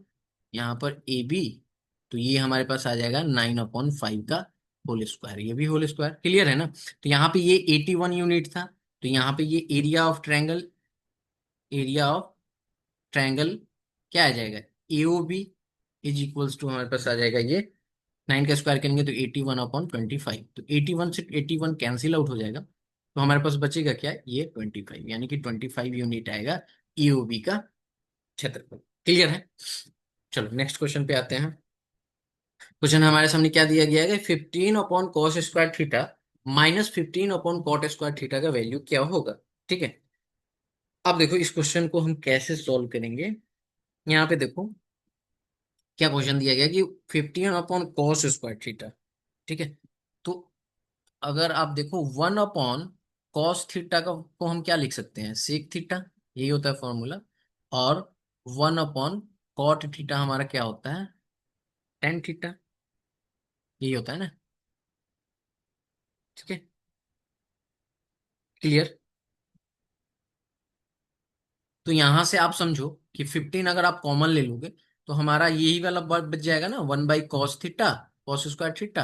यहाँ पर ए बी। तो ये हमारे पास आ जाएगा 9/5 का होल स्क्वायर, ये भी होल स्क्वायर, क्लियर है ना। तो यहाँ पे ये 81 यूनिट था, तो यहाँ पे ये area of triangle, area of triangle क्या आ जाएगा, A O B is equals to हमारे पास आ जाएगा ये 9 का स्क्वायर करेंगे तो 81/25। तो 81 से 81 कैंसिल आउट हो जाएगा, तो हमारे पास बचेगा क्या, ये 25, यानी कि 25 यूनिट आएगा ईओबी का क्षेत्रफल। क्लियर है। चलो नेक्स्ट क्वेश्चन पे आते हैं। क्वेश्चन हमारे सामने क्या दिया गया है, 15/cos² थीटा -15/cot² थीटा का वैल्यू क्या होगा। ठीक है, अब देखो इस क्वेश्चन को हम कैसे सॉल्व करेंगे। यहाँ पे देखो क्या क्वेश्चन दिया गया कि 15/cos²थीटा। ठीक है, तो अगर आप देखो 1/cos थीटा का को हम क्या लिख सकते हैं, सेक थीटा, यही होता है फॉर्मूला। और 1/cot थीटा हमारा क्या होता है, tan थीटा, यही होता है ना। ठीक है, क्लियर। तो यहां से आप समझो कि 15 अगर आप कॉमन ले लोगे तो हमारा यही वाला वर्ड बच जाएगा ना, 1/cos थीटा, cos²थीटा।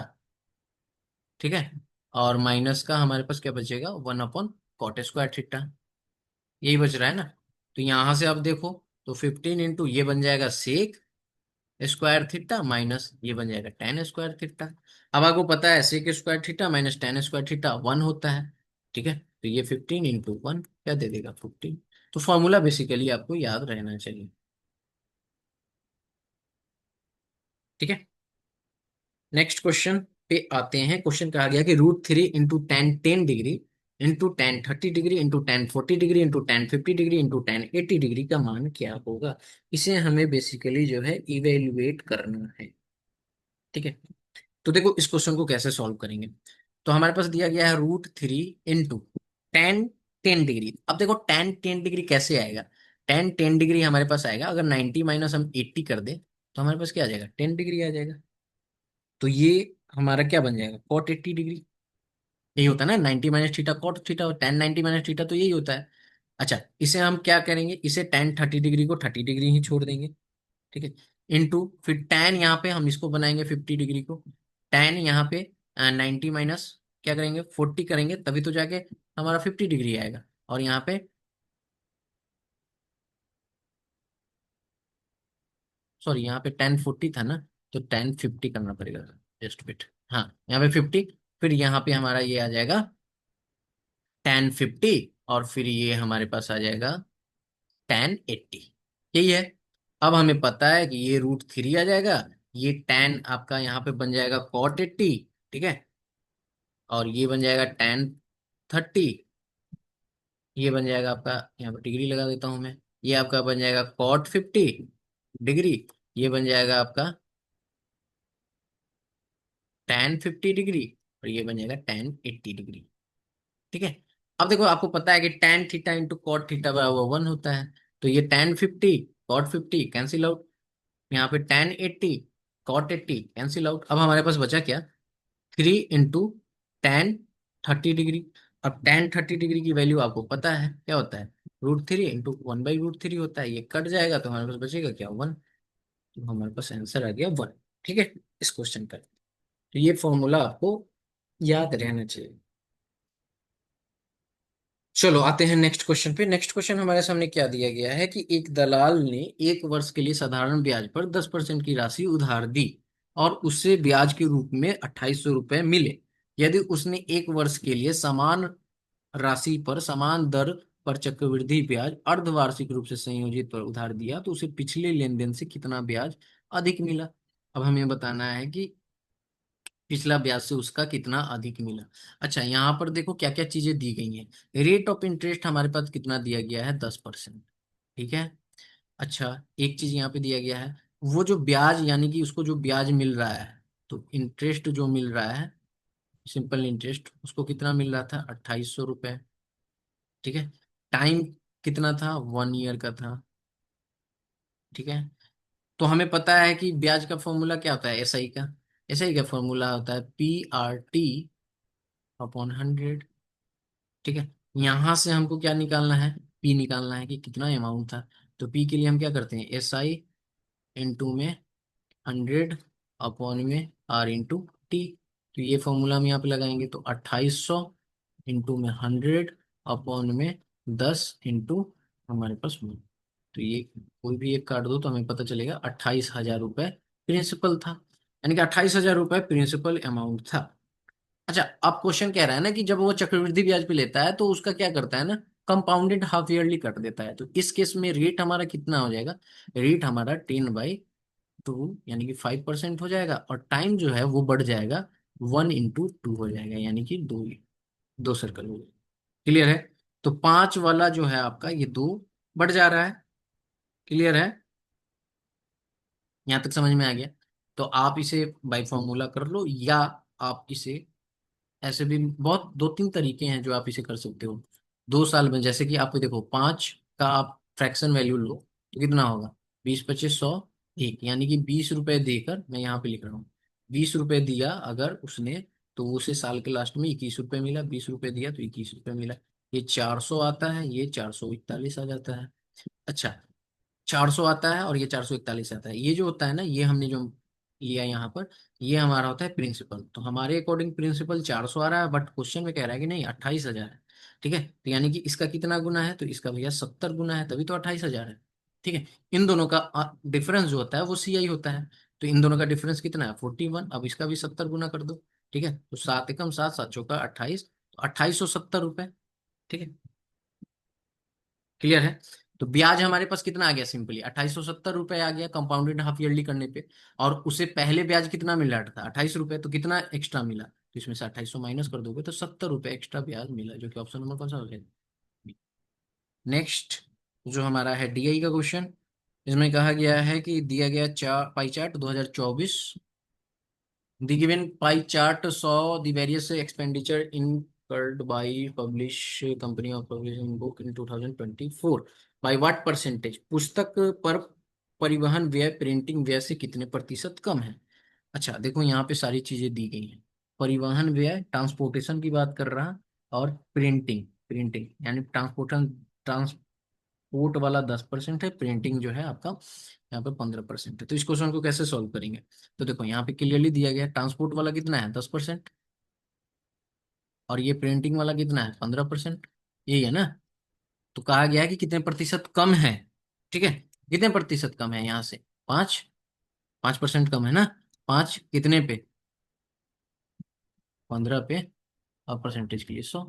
ठीक है, और माइनस का हमारे पास क्या बचेगा, 1/cot²थीटा, यही बच रहा है ना। तो यहां से आप देखो तो 15 ये बन जाएगा सेक² थीटा माइनस ये बन जाएगा tan²थीटा। अब आपको पता है सेक² थीटा माइनस tan²थीटा 1 होता है। ठीक है, तो ये 15 × 1 क्या दे देगा, 15। तो फॉर्मूला बेसिकली आपको याद रहना चाहिए। ठीक है, नेक्स्ट क्वेश्चन पे आते हैं। क्वेश्चन कहा गया कि √3 × tan 10 degree into tan 30 degree into tan 40 degree into tan 50 degree into tan 80 degree का मान क्या होगा। इसे हमें बेसिकली जो है इवेल्युएट करना है। ठीक है, तो देखो इस क्वेश्चन को कैसे सॉल्व करेंगे। तो हमारे पास दिया गया है √3 इंटू tan 10 डिग्री। अब देखो tan 10 डिग्री कैसे आएगा, tan 10 डिग्री हमारे पास आएगा, अगर 90 माइनस हम 80 कर दे तो हमारे पास क्या आ जाएगा, 10 डिग्री आ जाएगा। तो ये हमारा क्या बन जाएगा, cot 80 डिग्री। यही होता है ना, 90 - थीटा cot थीटा, और tan 90 - थीटा तो यही होता है। अच्छा, इसे हम क्या करेंगे, इसे tan 30 डिग्री को 30 डिग्री ही छोड़ देंगे। ठीक है, इनटू फिर tan यहाँ पे हम इसको बनाएंगे 50 डिग्री को, tan यहाँ पे 90 माइनस क्या करेंगे, 40 करेंगे, तभी तो जाके हमारा 50 डिग्री आएगा। और यहाँ पे सॉरी, यहाँ पे tan 40 था ना, तो tan 50 करना पड़ेगा, जस्ट बिट। हाँ, यहाँ पे 50, फिर यहाँ पे हमारा ये आ जाएगा tan 50, और फिर ये हमारे पास आ जाएगा tan 80। यही है। अब हमें पता है कि ये √3 आ जाएगा, ये tan आपका यहाँ पे बन जाएगा cot 80। ठीक है, और ये बन जाएगा tan 30, ये बन जाएगा आपका, यहाँ पे डिग्री लगा देता हूं मैं, ये आपका बन जाएगा cot 50 डिग्री, ये बन जाएगा आपका tan 50 डिग्री, और ये बन जाएगा tan 80 डिग्री। ठीक है, अब देखो आपको पता है कि tan theta into cot theta बराबर 1 होता है। तो ये tan 50 cot 50 कैंसिल आउट, यहाँ पे tan 80 cot 80 कैंसिल आउट। अब हमारे पास बचा क्या, 3 × tan 30 डिग्री। अब tan 30 डिग्री की वैल्यू आपको पता है क्या होता है, √3 इंटू 1/√3 होता है, ये कट जाएगा तो हमारे पास बचेगा क्या, 1। तो हमारे पास आंसर आ गया 1। ठीक है, इस क्वेश्चन का। तो ये फॉर्मूला आपको याद रहना चाहिए। चलो आते हैं नेक्स्ट क्वेश्चन पे। नेक्स्ट क्वेश्चन हमारे सामने क्या दिया गया है कि एक दलाल ने 1 वर्ष के लिए साधारण ब्याज पर 10% की राशि उधार दी और उससे ब्याज के रूप में 2800 रुपये मिले। यदि उसने 1 वर्ष के लिए समान राशि पर समान दर पर चक्रवृद्धि ब्याज अर्धवार्षिक रूप से संयोजित पर उधार दिया तो उसे पिछले लेन देन से कितना ब्याज अधिक मिला। अब हमें बताना है कि पिछला ब्याज से उसका कितना अधिक मिला। अच्छा, यहाँ पर देखो क्या क्या चीजें दी गई हैं। रेट ऑफ इंटरेस्ट हमारे पास कितना दिया गया है, 10%। ठीक है, अच्छा, एक चीज यहाँ पे दिया गया है, वो जो ब्याज यानी कि उसको जो ब्याज मिल रहा है, तो इंटरेस्ट जो मिल रहा है, सिंपल इंटरेस्ट, उसको कितना मिल रहा था, 2800 रुपये। ठीक है, टाइम कितना था, 1 ईयर का था। ठीक है, तो हमें पता है कि ब्याज का फॉर्मूला क्या होता है, एसआई का। एसआई का फॉर्मूला होता है PRT/100। ठीक है, यहां से हमको क्या निकालना है, पी निकालना है कि कितना अमाउंट था। तो पी के लिए हम क्या करते हैं, एस आई इंटू में 100 अपॉन में आर इंटू टी। तो ये फॉर्मूला हम यहाँ पे लगाएंगे, तो 2800 इंटू में 100 अपॉन में 10 इंटू हमारे पास 1। तो ये कोई भी एक काट दो तो हमें पता चलेगा 28,000 रुपये प्रिंसिपल था, यानी कि 28,000 रुपये प्रिंसिपल अमाउंट था। अच्छा, अब क्वेश्चन कह रहा है ना कि जब वो चक्रवृद्धि ब्याज पे लेता है तो उसका क्या करता है ना, कंपाउंडेड हाफ ईयरली कर देता है। तो इस केस में रेट हमारा कितना हो जाएगा, रेट हमारा 10/2 यानी कि 5% हो जाएगा, और टाइम जो है वो बढ़ जाएगा 1 × 2 हो जाएगा, यानी कि दो, दो सर्कल हो गए। क्लियर है। तो 5 वाला जो है आपका ये 2 बढ़ जा रहा है। क्लियर है, यहां तक समझ में आ गया। तो आप इसे बाई फॉर्मूला कर लो, या आप इसे ऐसे भी, बहुत दो तीन तरीके हैं जो आप इसे कर सकते हो। 2 साल में जैसे कि आप देखो, 5 का आप फ्रैक्शन वैल्यू लो तो कितना होगा, 20, 25, 100, 1, यानी कि 20 रुपए देकर, मैं यहाँ पे लिख रहा हूँ, 20 रुपए दिया अगर उसने, तो उसे साल के लास्ट में 21 रुपए मिला, 20 रुपए दिया तो 21 रुपए मिला। ये 400 आता है, ये 441 आ जाता है। अच्छा, 400 आता है और ये 441 आता है, ये जो होता है ना, ये हमने जो लिया यहाँ पर, ये हमारा होता है प्रिंसिपल। तो हमारे अकॉर्डिंग प्रिंसिपल 400 आ रहा है, बट क्वेश्चन में कह रहा है कि नहीं 28,000 है। ठीक है, तो यानी कि इसका कितना गुना है, तो इसका भैया 70 गुना है, तभी तो 28,000 है। ठीक है, इन दोनों का डिफरेंस जो होता है वो सी आई होता है। तो इन दोनों का डिफरेंस कितना है, 41। अब इसका भी 70 गुना कर दो। ठीक है, तो 7 एकम 7, 7 चौका 28, तो 2870 रुपये। ठीक है, क्लियर है। तो ब्याज हमारे पास कितना आ गया, सिंपली 2870 रुपये आ गया कंपाउंडेड हाफ ईयरली करने पे। और उसे पहले ब्याज कितना मिल रहा था, 28 रुपये, तो कितना एक्स्ट्रा मिला, तो इसमें से 2800 माइनस कर दोगे तो 70 रुपये एक्स्ट्रा ब्याज मिला, जो कि ऑप्शन नंबर कौन सा हो जाएगा। नेक्स्ट जो हमारा है डीआई का क्वेश्चन, इसमें कहा गया है कि दिया गया pie chart 2024, The given pie chart saw the various expenditure incurred by publish company of publishing book in 2024 by what percentage। पुस्तक पर परिवहन व्यय प्रिंटिंग व्यय से कितने प्रतिशत कम है। अच्छा देखो, यहाँ पे सारी चीजें दी गई हैं। परिवहन व्यय ट्रांसपोर्टेशन की बात कर रहा, और प्रिंटिंग, प्रिंटिंग यानी ट्रांसपोर्टेशन, कोट वाला 10% है, प्रिंटिंग जो है आपका यहाँ पे 15% है। तो इस क्वेश्चन को कैसे सॉल्व करेंगे, तो देखो यहाँ पे क्लियरली दिया गया है, ट्रांसपोर्ट वाला कितना है 10%, और ये प्रिंटिंग वाला कितना है 15%, यही है ना। तो कहा गया है कि कितने प्रतिशत कम है। ठीक है, कितने प्रतिशत कम है यहाँ से, 5, 5% कम है ना। 5 कितने पे, 15 पे, और परसेंटेज के लिए 100।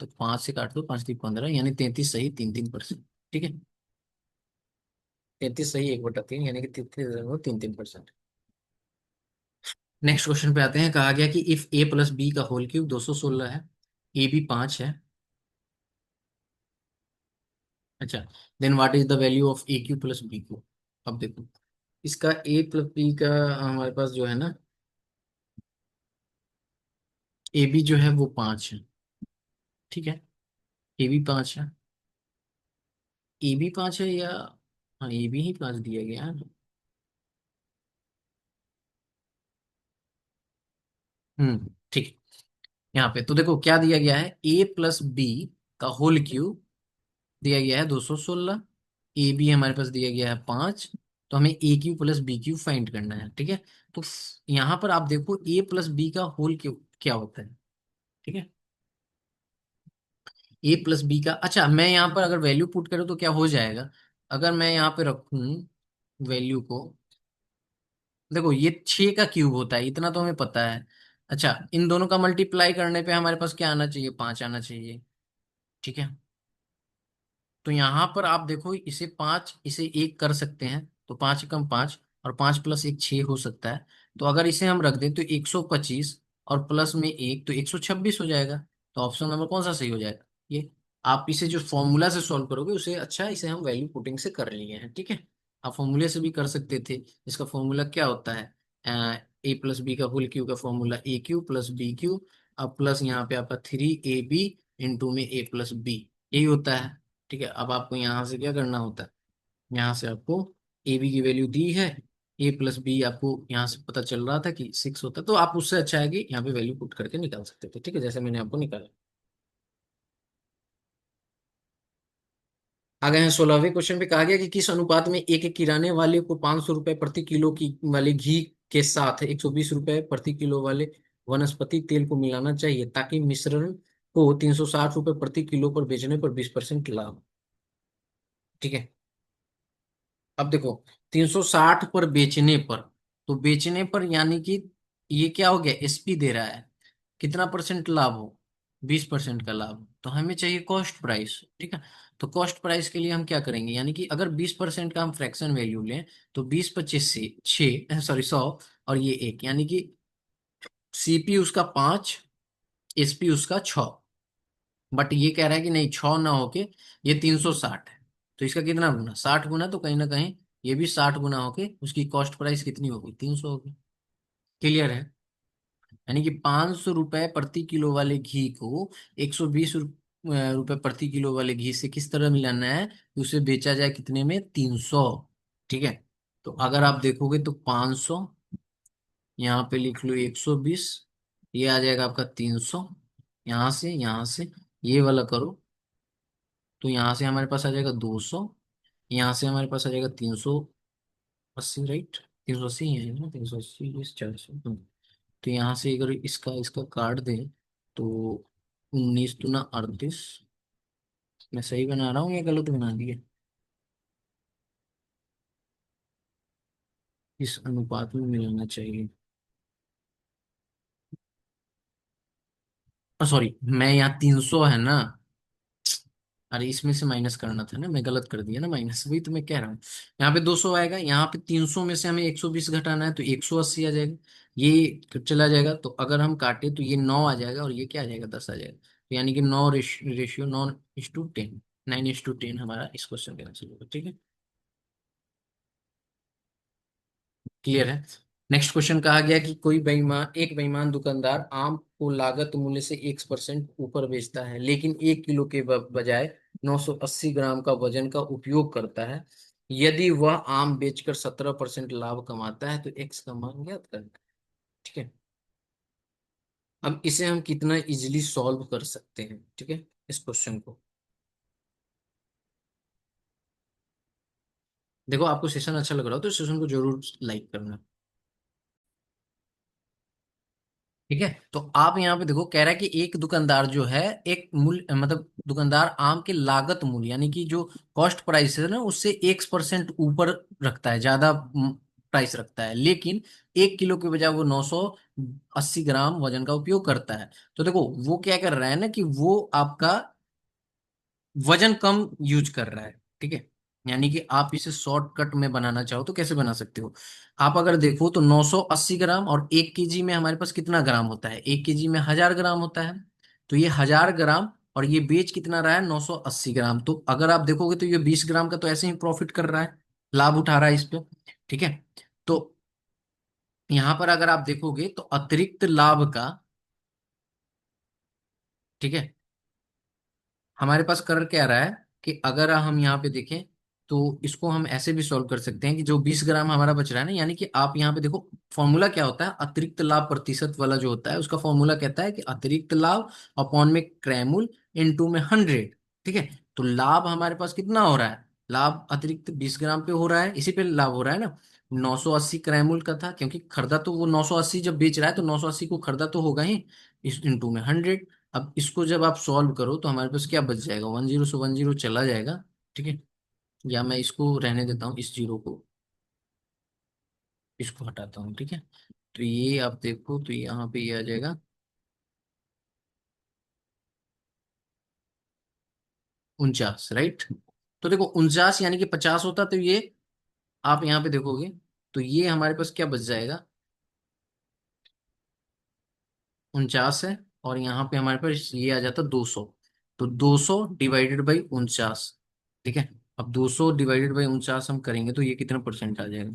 तो 5 से काट दो, 5×3 = 15, यानी 33 सही 3-3%। ठीक है, 33 सही 1/3, यानी कि 3-3%। नेक्स्ट क्वेश्चन पे आते हैं। कहा गया कि इफ ए प्लस बी का होल क्यूब 216 है, ए बी 5 है। अच्छा, then what is the value of A Q plus B cube. अब देखो, इसका ए प्लस बी का हमारे पास जो है ना, ए बी जो है वो 5 है। ठीक है, ए बी 5 है, ए बी 5 है, या हाँ ए बी ही 5 दिया गया है। ठीक। यहाँ पे तो देखो क्या दिया गया है, ए प्लस बी का होल क्यूब दिया गया है 216, ए बी हमारे पास दिया गया है 5। तो हमें A Q plus B Q find करना है। ठीक है, तो यहाँ पर आप देखो ए प्लस बी का होल क्यूब क्या होता है। ठीक है, ए प्लस बी का, अच्छा मैं यहाँ पर अगर वैल्यू पुट करूँ तो क्या हो जाएगा, अगर मैं यहाँ पे रखूँ वैल्यू को, देखो ये 6 का क्यूब होता है, इतना तो हमें पता है। अच्छा, इन दोनों का मल्टीप्लाई करने पे हमारे पास क्या आना चाहिए, 5 आना चाहिए। ठीक है, तो यहां पर आप देखो, इसे 5 इसे 1 कर सकते हैं, तो 5 एकम 5, और 5 + 1 6 हो सकता है। तो अगर इसे हम रख दें तो 125, और प्लस में 1 तो 126 हो जाएगा। तो ऑप्शन नंबर कौन सा सही हो जाएगा, ये। आप इसे जो फॉर्मूला से सॉल्व करोगे उसे, अच्छा इसे हम वैल्यू पुटिंग से कर लिए हैं। ठीक है, आप फॉर्मूले से भी कर सकते थे। इसका फॉर्मूला क्या होता है, ए प्लस बी का होल क्यू का फॉर्मूला ए क्यू प्लस बी क्यू, अब प्लस यहाँ पे आपका 3ab इंटू में ए प्लस बी, यही होता है। ठीक है, अब आपको यहाँ से क्या करना होता है, यहाँ से आपको ए बी की वैल्यू दी है, ए प्लस बी आपको यहाँ से पता चल रहा था कि 6 होता है, तो आप उससे अच्छा है कि यहाँ पे वैल्यू पुट करके निकाल सकते थे। ठीक है, जैसे मैंने आपको निकाला। आ गए हैं 16वें क्वेश्चन पे। कहा गया कि किस अनुपात में एक किराने वाले को 500 रुपए प्रति किलो की वाले घी के साथ 120 रुपए प्रति किलो वाले वनस्पति तेल को मिलाना चाहिए ताकि मिश्रण को 360 रुपए प्रति किलो पर बेचने पर 20% लाभ। ठीक है। अब देखो, 360 पर बेचने पर, तो बेचने पर यानी कि ये क्या हो गया, एसपी दे रहा है, कितना परसेंट लाभ हो, 20% का लाभ। तो हमें चाहिए कॉस्ट प्राइस। ठीक है। तो कॉस्ट प्राइस के लिए हम क्या करेंगे, यानी कि अगर 20% का हम फ्रैक्शन वैल्यू लें तो 20 25 से 6, सॉरी 100, और ये एक, यानी कि सीपी उसका 5, एसपी उसका 6। बट ये कह रहा है कि नहीं, 6 ना होके ये 360 है। तो इसका कितना गुना, 60 गुना, तो कहीं ना कहीं ये भी 60 गुना होके उसकी कॉस्ट प्राइस कितनी होगी, 300 होगी। क्लियर है। यानी कि 500 रुपए प्रति किलो वाले घी को 120 रुपए प्रति किलो वाले घी से किस तरह मिलाना है कि उसे बेचा जाए कितने में, 300। ठीक है। तो अगर आप देखोगे तो 500, यहाँ पे लिख लो 120, ये आ जाएगा आपका 300। यहाँ से ये वाला करो, तो यहाँ से हमारे पास आ जाएगा 200, यहाँ से हमारे पास आ जाएगा 380, राइट। 380 है ना, 380 400। तो यहाँ से अगर इसका इसका काट दें तो 19 दूना 38। मैं सही बना रहा हूँ या गलत बना दिए, इस अनुपात में मिलाना चाहिए। सॉरी, मैं यहाँ 300 है ना, अरे इसमें से माइनस करना था ना, मैं गलत कर दिया ना माइनस, वही तो मैं कह रहा हूँ। यहाँ पे 200 आएगा, यहाँ पे 300 में से हमें 120 घटाना है तो 180 आ जाएगा। ये चला जाएगा, तो अगर हम काटे तो ये 9 आ जाएगा और ये क्या आ जाएगा, 10 आ जाएगा। तो यानी कि 9 रेशियो 9:10, 9:10 हमारा इस क्वेश्चन का आंसर होगा। ठीक है। क्लियर है। नेक्स्ट क्वेश्चन कहा गया कि एक बेईमान दुकानदार आम को लागत मूल्य से 1% ऊपर बेचता है, लेकिन 1 किलो के बजाय 980 ग्राम का वजन का उपयोग करता है। यदि वह आम बेचकर 17% लाभ कमाता है तो एक्स का मान ज्ञात करें। ठीक है। अब इसे हम कितना इजिली सॉल्व कर सकते हैं, ठीक है, इस क्वेश्चन को। देखो, आपको सेशन अच्छा लग रहा हो तो सेशन को जरूर लाइक करना। ठीक है। तो आप यहाँ पे देखो, कह रहा है कि एक दुकानदार जो है, एक मूल्य मतलब दुकानदार आम के लागत मूल्य यानी कि जो कॉस्ट प्राइस है ना, उससे 1% ऊपर रखता है, ज्यादा प्राइस रखता है, लेकिन 1 किलो के बजाय वो 980 ग्राम वजन का उपयोग करता है। तो देखो वो क्या कर रहा है ना, कि वो आपका वजन कम यूज कर रहा है। ठीक है। यानी कि आप इसे शॉर्टकट में बनाना चाहो तो कैसे बना सकते हो, आप अगर देखो तो 980 ग्राम और 1 केजी में हमारे पास कितना ग्राम होता है, 1 केजी में 1000 ग्राम होता है। तो ये 1000 ग्राम, और ये बेच कितना रहा है, 980 ग्राम। तो अगर आप देखोगे तो ये 20 ग्राम का तो ऐसे ही प्रॉफिट कर रहा है, लाभ उठा रहा है इस पे। ठीक है। तो यहां पर अगर आप देखोगे तो अतिरिक्त लाभ का, ठीक है, हमारे पास कर क्या रहा है कि अगर हम यहाँ पे देखें तो इसको हम ऐसे भी सॉल्व कर सकते हैं कि जो 20 ग्राम हमारा बच रहा है ना, यानी कि आप यहाँ पे देखो, फॉर्मूला क्या होता है, अतिरिक्त लाभ प्रतिशत वाला जो होता है उसका फॉर्मूला कहता है कि अतिरिक्त लाभ अपॉन में क्रैमुल इनटू में 100। ठीक है। तो लाभ हमारे पास कितना हो रहा है, लाभ अतिरिक्त 20 ग्राम पे हो रहा है, इसी पे लाभ हो रहा है ना। 980 क्रैमुल का था, क्योंकि खरीदा तो वो 980 जब बेच रहा है तो 980 को खरीदा तो होगा ही, इस इंटू में 100। अब इसको जब आप सॉल्व करो तो हमारे पास क्या बच जाएगा, 10 से 10 चला जाएगा। ठीक है। या मैं इसको रहने देता हूँ, इस जीरो को, इसको हटाता हूँ। ठीक है। तो ये आप देखो तो यहाँ पे ये आ जाएगा 49, राइट। तो देखो 49 यानी कि 50 होता तो ये, आप यहाँ पे देखोगे तो ये हमारे पास क्या बच जाएगा, 49 है, और यहाँ पे हमारे पास ये आ जाता 200। तो 200 डिवाइडेड बाई 49। ठीक है। अब 200 डिवाइडेड बाई 49 हम करेंगे तो ये कितना परसेंट आ जाएगा,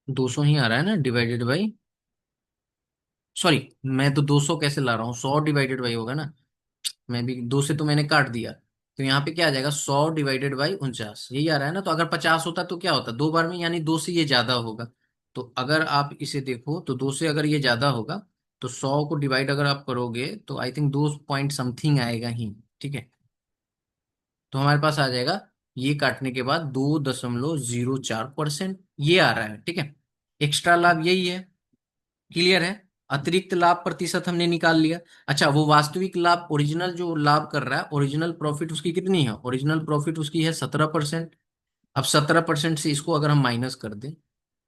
200 ही आ रहा है ना, डिवाइडेड बाई, सॉरी, मैं तो 200 कैसे ला रहा हूँ, 100 डिवाइडेड बाई होगा ना, मैं भी 2 से तो मैंने काट दिया। तो यहाँ पे क्या आ जाएगा, 100 डिवाइडेड बाई 49, यही आ रहा है ना। तो अगर 50 होता तो क्या होता, 2 बार में, यानी 2 से ये ज्यादा होगा। तो अगर आप इसे देखो तो 2 से अगर ये ज्यादा होगा तो 100 को डिवाइड अगर आप करोगे तो आई थिंक 2 पॉइंट समथिंग आएगा ही। ठीक है, तो हमारे पास आ जाएगा ये काटने के बाद 2.04% ये आ रहा है। ठीक है, एक्स्ट्रा लाभ यही है। क्लियर है? अतिरिक्त लाभ प्रतिशत हमने निकाल लिया। अच्छा, वो वास्तविक लाभ, ओरिजिनल जो लाभ कर रहा है, ओरिजिनल प्रॉफिट उसकी कितनी है? ओरिजिनल प्रॉफिट उसकी है 17%। अब 17% से इसको अगर हम माइनस कर दें,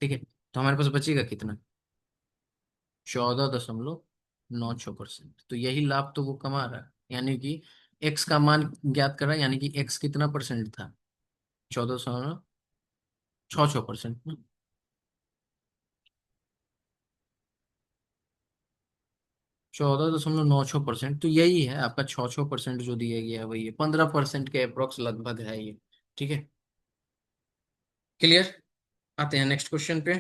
ठीक है, तो हमारे पास बचेगा कितना? 14.96%। तो यही लाभ तो वो कमा रहा है, यानी कि एक्स का मान ज्ञात कर रहा है, यानी कि एक्स कितना परसेंट था? 14.66%। 14.96%, तो यही है आपका 6% जो दिया गया है, वही है 15% के अप्रोक्स लगभग है ये। ठीक है, क्लियर? आते हैं नेक्स्ट क्वेश्चन पे।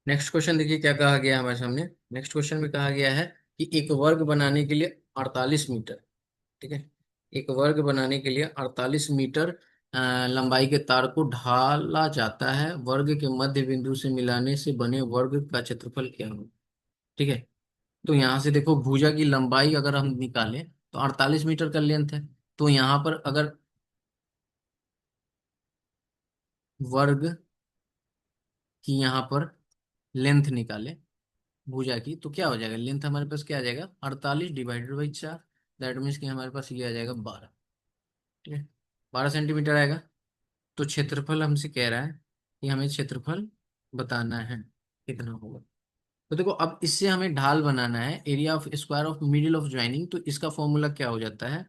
नेक्स्ट क्वेश्चन देखिए क्या कहा गया है हमारे सामने। नेक्स्ट क्वेश्चन में कहा गया है कि एक वर्ग बनाने के लिए 48 मीटर, ठीक है, एक वर्ग बनाने के लिए 48 मीटर लंबाई के तार को ढाला जाता है। वर्ग के मध्य बिंदु से मिलाने से बने वर्ग का क्षेत्रफल क्या हो? ठीक है, तो यहाँ से देखो, भुजा की लंबाई अगर हम निकालें तो 48 मीटर का लेंथ है। तो यहाँ पर अगर वर्ग की यहाँ पर लेंथ निकाले भुजा की, तो क्या हो जाएगा? लेंथ हमारे पास क्या आ जाएगा? 48 डिवाइडेड बाई 4। दैट मीन्स कि हमारे पास ये आ जाएगा 12। ठीक है, 12 सेंटीमीटर आएगा। तो क्षेत्रफल हमसे कह रहा है कि हमें क्षेत्रफल बताना है कितना होगा। तो देखो, अब इससे हमें ढाल बनाना है, area of square of middle of joining. तो इसका फॉर्मूला क्या हो जाता है?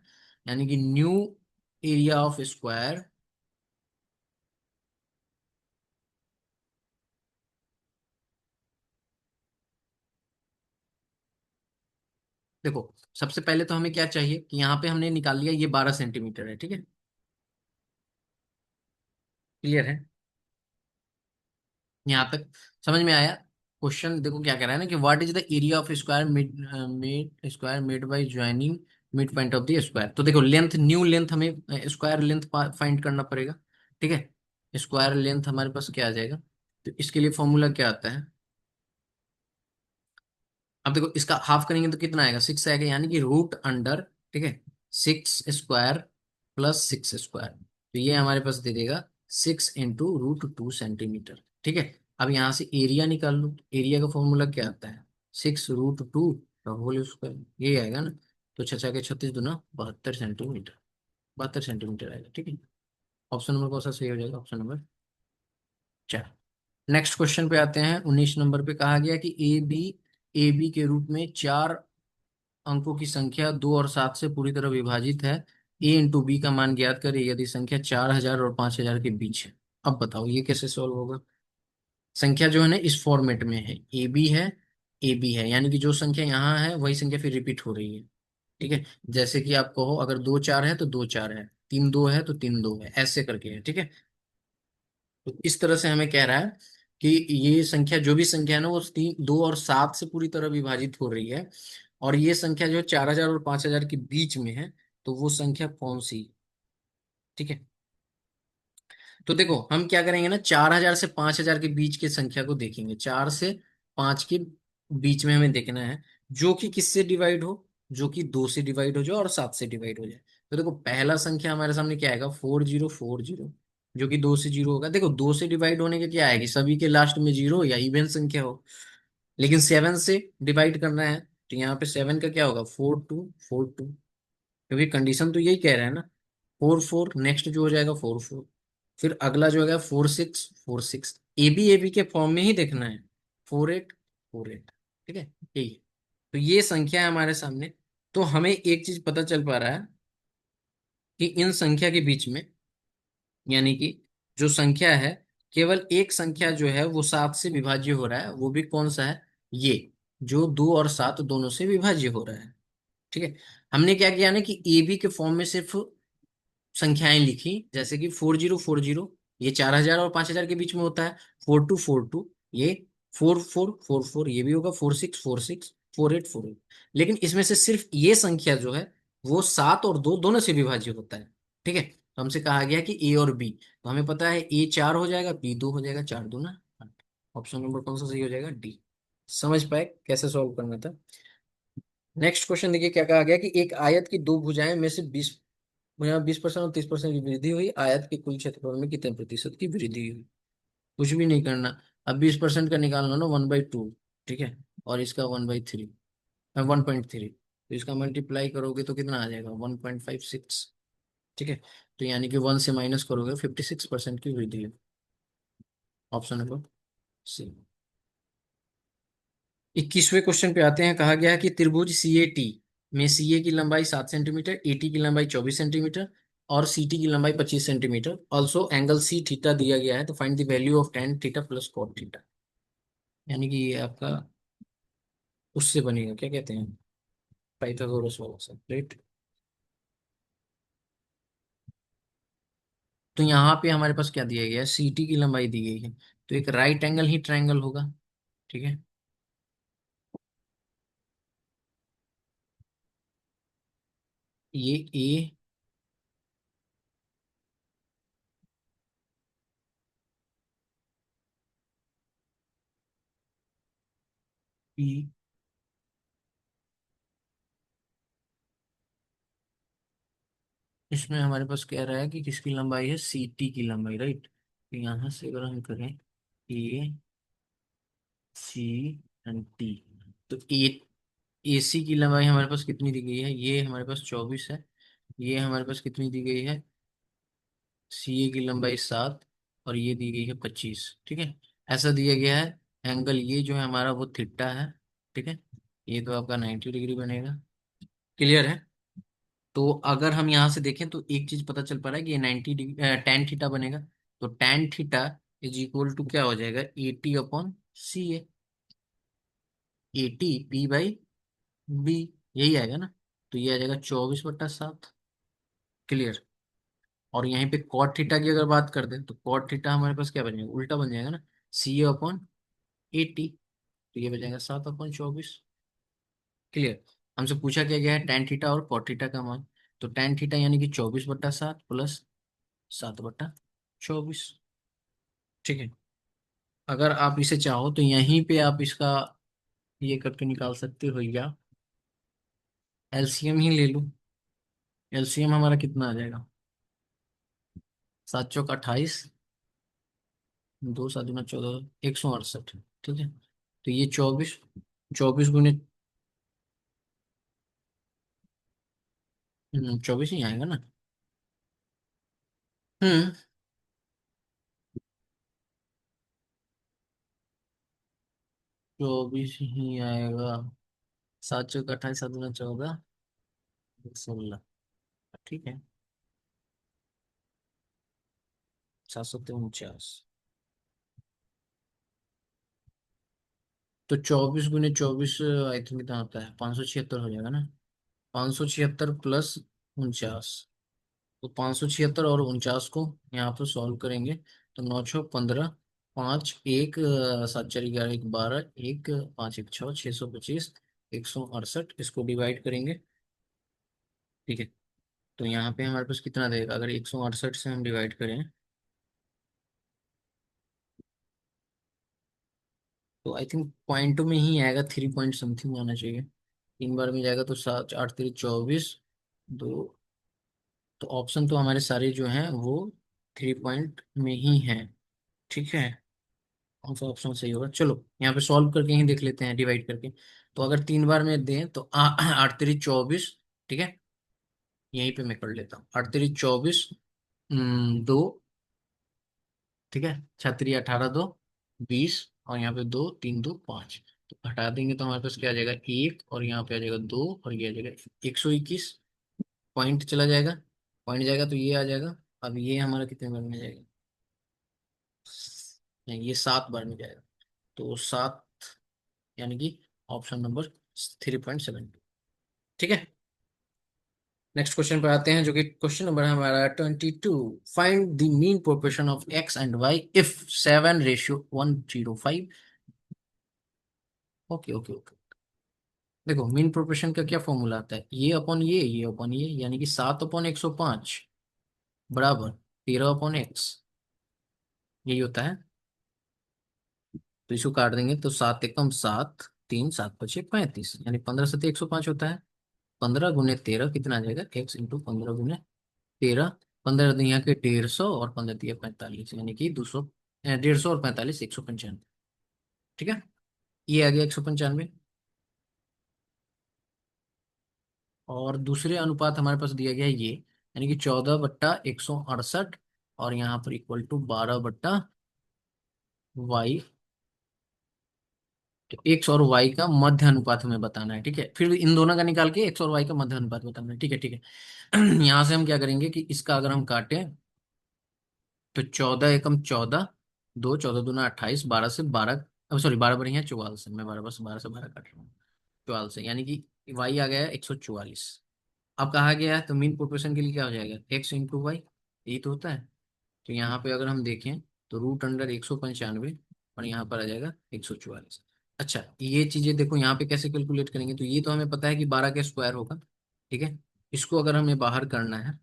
यानी कि न्यू एरिया ऑफ स्क्वायर। देखो, सबसे पहले तो हमें क्या चाहिए कि यहाँ पे हमने निकाल लिया, ये 12 सेंटीमीटर है। ठीक है, क्लियर है? यहाँ तक समझ में आया? क्वेश्चन देखो क्या कह रहा है ना, कि what is the area of square mid mid square made by joining mid point of the square. तो देखो, लेंथ, न्यू लेंथ, हमें स्क्वायर लेंथ फाइंड करना पड़ेगा। ठीक है, स्क्वायर लेंथ हमारे पास क्या आ जाएगा? तो इसके लिए फॉर्मूला क्या आता है? अब देखो, इसका हाफ करेंगे तो कितना आएगा? 6 आएगा, यानी कि रूट अंडर, ठीक है, 6 स्क्वायर प्लस 6 स्क्वायर। तो ये हमारे पास दे देगा 6 × √2 सेंटीमीटर। ठीक है, अब यहाँ से एरिया निकाल लो। एरिया का फॉर्मूला क्या आता है? 6 √2 का होल स्क्वायर, ये आएगा ना। तो 6 6 के 36 दूना 72 सेंटीमीटर। 72 सेंटीमीटर आएगा। ठीक है, ऑप्शन नंबर कौन सा सही हो जाएगा? Option number 4। नेक्स्ट क्वेश्चन पे आते हैं। 19 नंबर पे कहा गया कि ए बी के रूप में 4 अंकों की संख्या 2 और 7 से पूरी तरह विभाजित है। ए इंटू बी का मान ज्ञात करें यदि संख्या 4,000 और 5,000 के बीच है। अब बताओ ये कैसे सॉल्व होगा? संख्या जो है ना इस फॉर्मेट में है, ए बी है, यानी कि जो संख्या यहाँ है वही संख्या फिर रिपीट हो रही है। ठीक है, जैसे कि आप कहो, अगर 2 4 है तो 2 4 है, 3 2 है तो 3 2 है, ऐसे करके है। ठीक है, तो इस तरह से हमें कह रहा है कि ये संख्या, जो भी संख्या है ना, वो 3 2 और 7 से पूरी तरह विभाजित हो रही है। और ये संख्या जो 4,000 और 5,000 के बीच में है, तो वो संख्या कौन सी? ठीक है, तो देखो हम क्या करेंगे ना, 4,000 से 5,000 के बीच की संख्या को देखेंगे। 4 से 5 के बीच में हमें देखना है, जो कि किससे डिवाइड हो? जो कि 2 से डिवाइड हो जाए और 7 से डिवाइड हो जाए। तो देखो, पहला संख्या हमारे सामने क्या आएगा? 4040, जो कि 2 से 0 होगा। देखो, 2 से डिवाइड होने के क्या आएगी? सभी के लास्ट में 0 या इवन संख्या हो। लेकिन 7 से डिवाइड करना है, तो यहाँ पे 7 का क्या होगा? 4242, क्योंकि कंडीशन तो यही कह रहा है ना। 44, नेक्स्ट जो हो जाएगा 44, फिर अगला जो होगा 4646। ए बी के फॉर्म में ही देखना है। 4848। ठीक है, यही है। तो ये संख्या है हमारे सामने। तो हमें एक चीज पता चल पा रहा है कि इन संख्या के बीच में, यानी कि जो संख्या है, केवल एक संख्या जो है वो 7 से विभाज्य हो रहा है। वो भी कौन सा है? ये जो 2 और 7 दोनों से विभाज्य हो रहा है। ठीक है, हमने क्या किया ना कि ए बी के फॉर्म में सिर्फ संख्याएं लिखी, जैसे कि 4040, ये 4,000 और 5,000 के बीच में होता है। 4242, ये 4444, ये भी होगा। 4646, 4848। लेकिन इसमें से सिर्फ ये संख्या जो है वो 7 और 2 दोनों से विभाज्य होता है। ठीक है, तो हमसे कहा गया कि ए और बी, तो हमें पता है ए 4 हो जाएगा, बी 2 हो जाएगा। 4 दूना 8। ऑप्शन नंबर कौन सा सही हो जाएगा? डी। समझ पाए कैसे सॉल्व करना था। नेक्स्ट क्वेश्चन देखिए क्या कहा गया कि एक आयत की दो भुजाएं में से 20% और 30% की वृद्धि हुई, आयत के कुल क्षेत्रफल में कितने प्रतिशत की वृद्धि हुई। कुछ भी नहीं करना। अब 20% का निकालना ना 1/2, ठीक है, और इसका 1/3, 1.3, तो इसका मल्टीप्लाई करोगे तो कितना आ जाएगा 1.56, ठीक है। तो यानी कि 1 से माइनस करोगे 56% की वृद्धि है। Option number C. 21वें क्वेश्चन पे आते हैं। कहा गया है कि त्रिभुज सी ए टी में सी ए की लंबाई 7 सेंटीमीटर, ए टी की लंबाई 24 सेंटीमीटर और सी टी की लंबाई 25 centimetre, also angle C theta दिया गया है, तो find the value of tan theta plus cot theta. यानी कि ये आपका उससे बनेगा, क्या कहते हैं, पाइथागोरस वाला सा, राइट। तो यहाँ पे हमारे पास क्या दिया गया है, सी टी की लंबाई दी गई है, तो एक राइट एंगल ही ट्रायंगल होगा, ठीक है। ये ए पी, इसमें हमारे पास कह रहा है कि किसकी लंबाई है, सी टी की लंबाई, राइट। तो यहाँ से अगर हम करें ए सी एंड टी, तो ए सी की लंबाई हमारे पास कितनी दी गई है, ये हमारे पास 24 है। ये हमारे पास कितनी दी गई है, सी ए की लंबाई 7, और ये दी गई है 25, ठीक है। ऐसा दिया गया है। एंगल ये जो है हमारा वो थीटा है, ठीक है। ये तो आपका 90 डिग्री बनेगा। क्लियर है। तो अगर हम यहाँ से देखें तो एक चीज पता चल पा रहा है कि ये 90 डिग्री टेन थीटा बनेगा। तो tan theta is equal to क्या हो जाएगा, 80/सी ए, 80 P/B, यही आएगा ना। तो ये आ जाएगा 24/7। क्लियर। और यहीं पे कॉट थीटा की अगर बात कर दें तो कॉट थीटा हमारे पास क्या बनेगा, उल्टा बन जाएगा ना, CA/80। तो ये बचेगा 7/24। क्लियर। हमसे पूछा क्या गया है, टेन थीटा और कॉट थीटा का मान। तो टेन थीटा यानी कि 24/7 प्लस 7/24, ठीक है। अगर आप इसे चाहो तो यहीं पे आप इसका ये करके निकाल सकते हो, या एलसीएम ही ले लो। एलसीएम हमारा कितना आ जाएगा, 7 चौक 28, 2 7 दूना 14, 168, ठीक है। तो ये 24 गुने 24 ही आएगा ना। हम्म। 24 ही आएगा। 7 चौक 28, 7 दूना 14, 16, ठीक है। 749। तो 24 गुने 24 आई थिंक कितना होता है, 576 हो जाएगा ना। 576 प्लस 49। तो 576 और 49 को यहाँ पर सॉल्व करेंगे तो 9 6 15, 5 1 7 4 11 1 12, 1 5 1 6, 625, 168, इसको डिवाइड करेंगे, ठीक है। तो यहाँ पे हमारे पास कितना देगा, अगर 168 से हम डिवाइड करें तो आई थिंक पॉइंट में ही आएगा, 3 पॉइंट समथिंग आना चाहिए। 3 बार में जाएगा तो 7 8 3 24, दो। तो ऑप्शन तो हमारे सारे जो हैं वो 3 पॉइंट में ही हैं, ठीक है। कौन सा ऑप्शन सही होगा, चलो यहाँ पे सॉल्व करके ही देख लेते हैं, डिवाइड करके। तो अगर 3 बार में दें तो 8 3 24, ठीक है। यहीं पे मैं कर लेता हूँ, 8 3 24, 2, ठीक है। 6 3 18 2 20, और यहाँ पे 2 3 2 5। तो हटा देंगे तो हमारे पास क्या आ जाएगा, एक, और यहाँ पे आ जाएगा 2, और ये आ जाएगा 121। पॉइंट चला जाएगा, पॉइंट जाएगा तो ये आ जाएगा। अब ये हमारा कितने बार में जाएगा, नहीं ये 7 बार में जाएगा। तो 7, यानी कि ऑप्शन नंबर 3.7, ठीक है। नेक्स्ट क्वेश्चन पे आते हैं, जो कि क्वेश्चन नंबर है हमारा 22। Find the mean proportion of X and Y if 7:105। Okay okay okay. देखो मीन प्रोपोर्शन का क्या फॉर्मूला आता है, ये अपॉन ये, यानी कि 7/105 बराबर 13/x, यही होता है। तो इसको काट देंगे तो 7 एकम 7, 3 7 5 35, यानी 15 7 105 होता है। 15 × 13 कितना आ जाएगा, x × 15 × 13। 15 यहाँ के 150 और 15 × 45, यानी कि 200, 150 और 45, 195। ठीक है, ये आ गया 195। और दूसरे अनुपात हमारे पास दिया गया है ये, यानी कि 14/168, और यहाँ पर इक्वल टू 12/y। तो एक्स और वाई का मध्य अनुपात हमें बताना है। ठीक है, फिर इन दोनों का निकाल के एक्स और वाई का मध्य अनुपात बताना है। ठीक है, ठीक है। यहाँ से हम क्या करेंगे कि इसका अगर हम काटें तो 14 एकम 14, 2 14 दूना 28, 12 से 12, अब सॉरी 12 बढ़िया 44 से, मैं 12 से 12 काट रहा हूँ, 44 से, यानी कि वाई आ गया है 144। अब कहा गया है तो मीन प्रोपोर्शन के लिए क्या हो जाएगा, x × y, यही तो होता है। तो यहाँ पे अगर हम देखें तो √195, और यहाँ पर आ जाएगा 144। अच्छा, ये चीजें देखो यहाँ पे कैसे कैलकुलेट करेंगे, तो ये तो हमें पता है कि 12 का स्क्वायर होगा। ठीक है, इसको अगर हमें बाहर करना है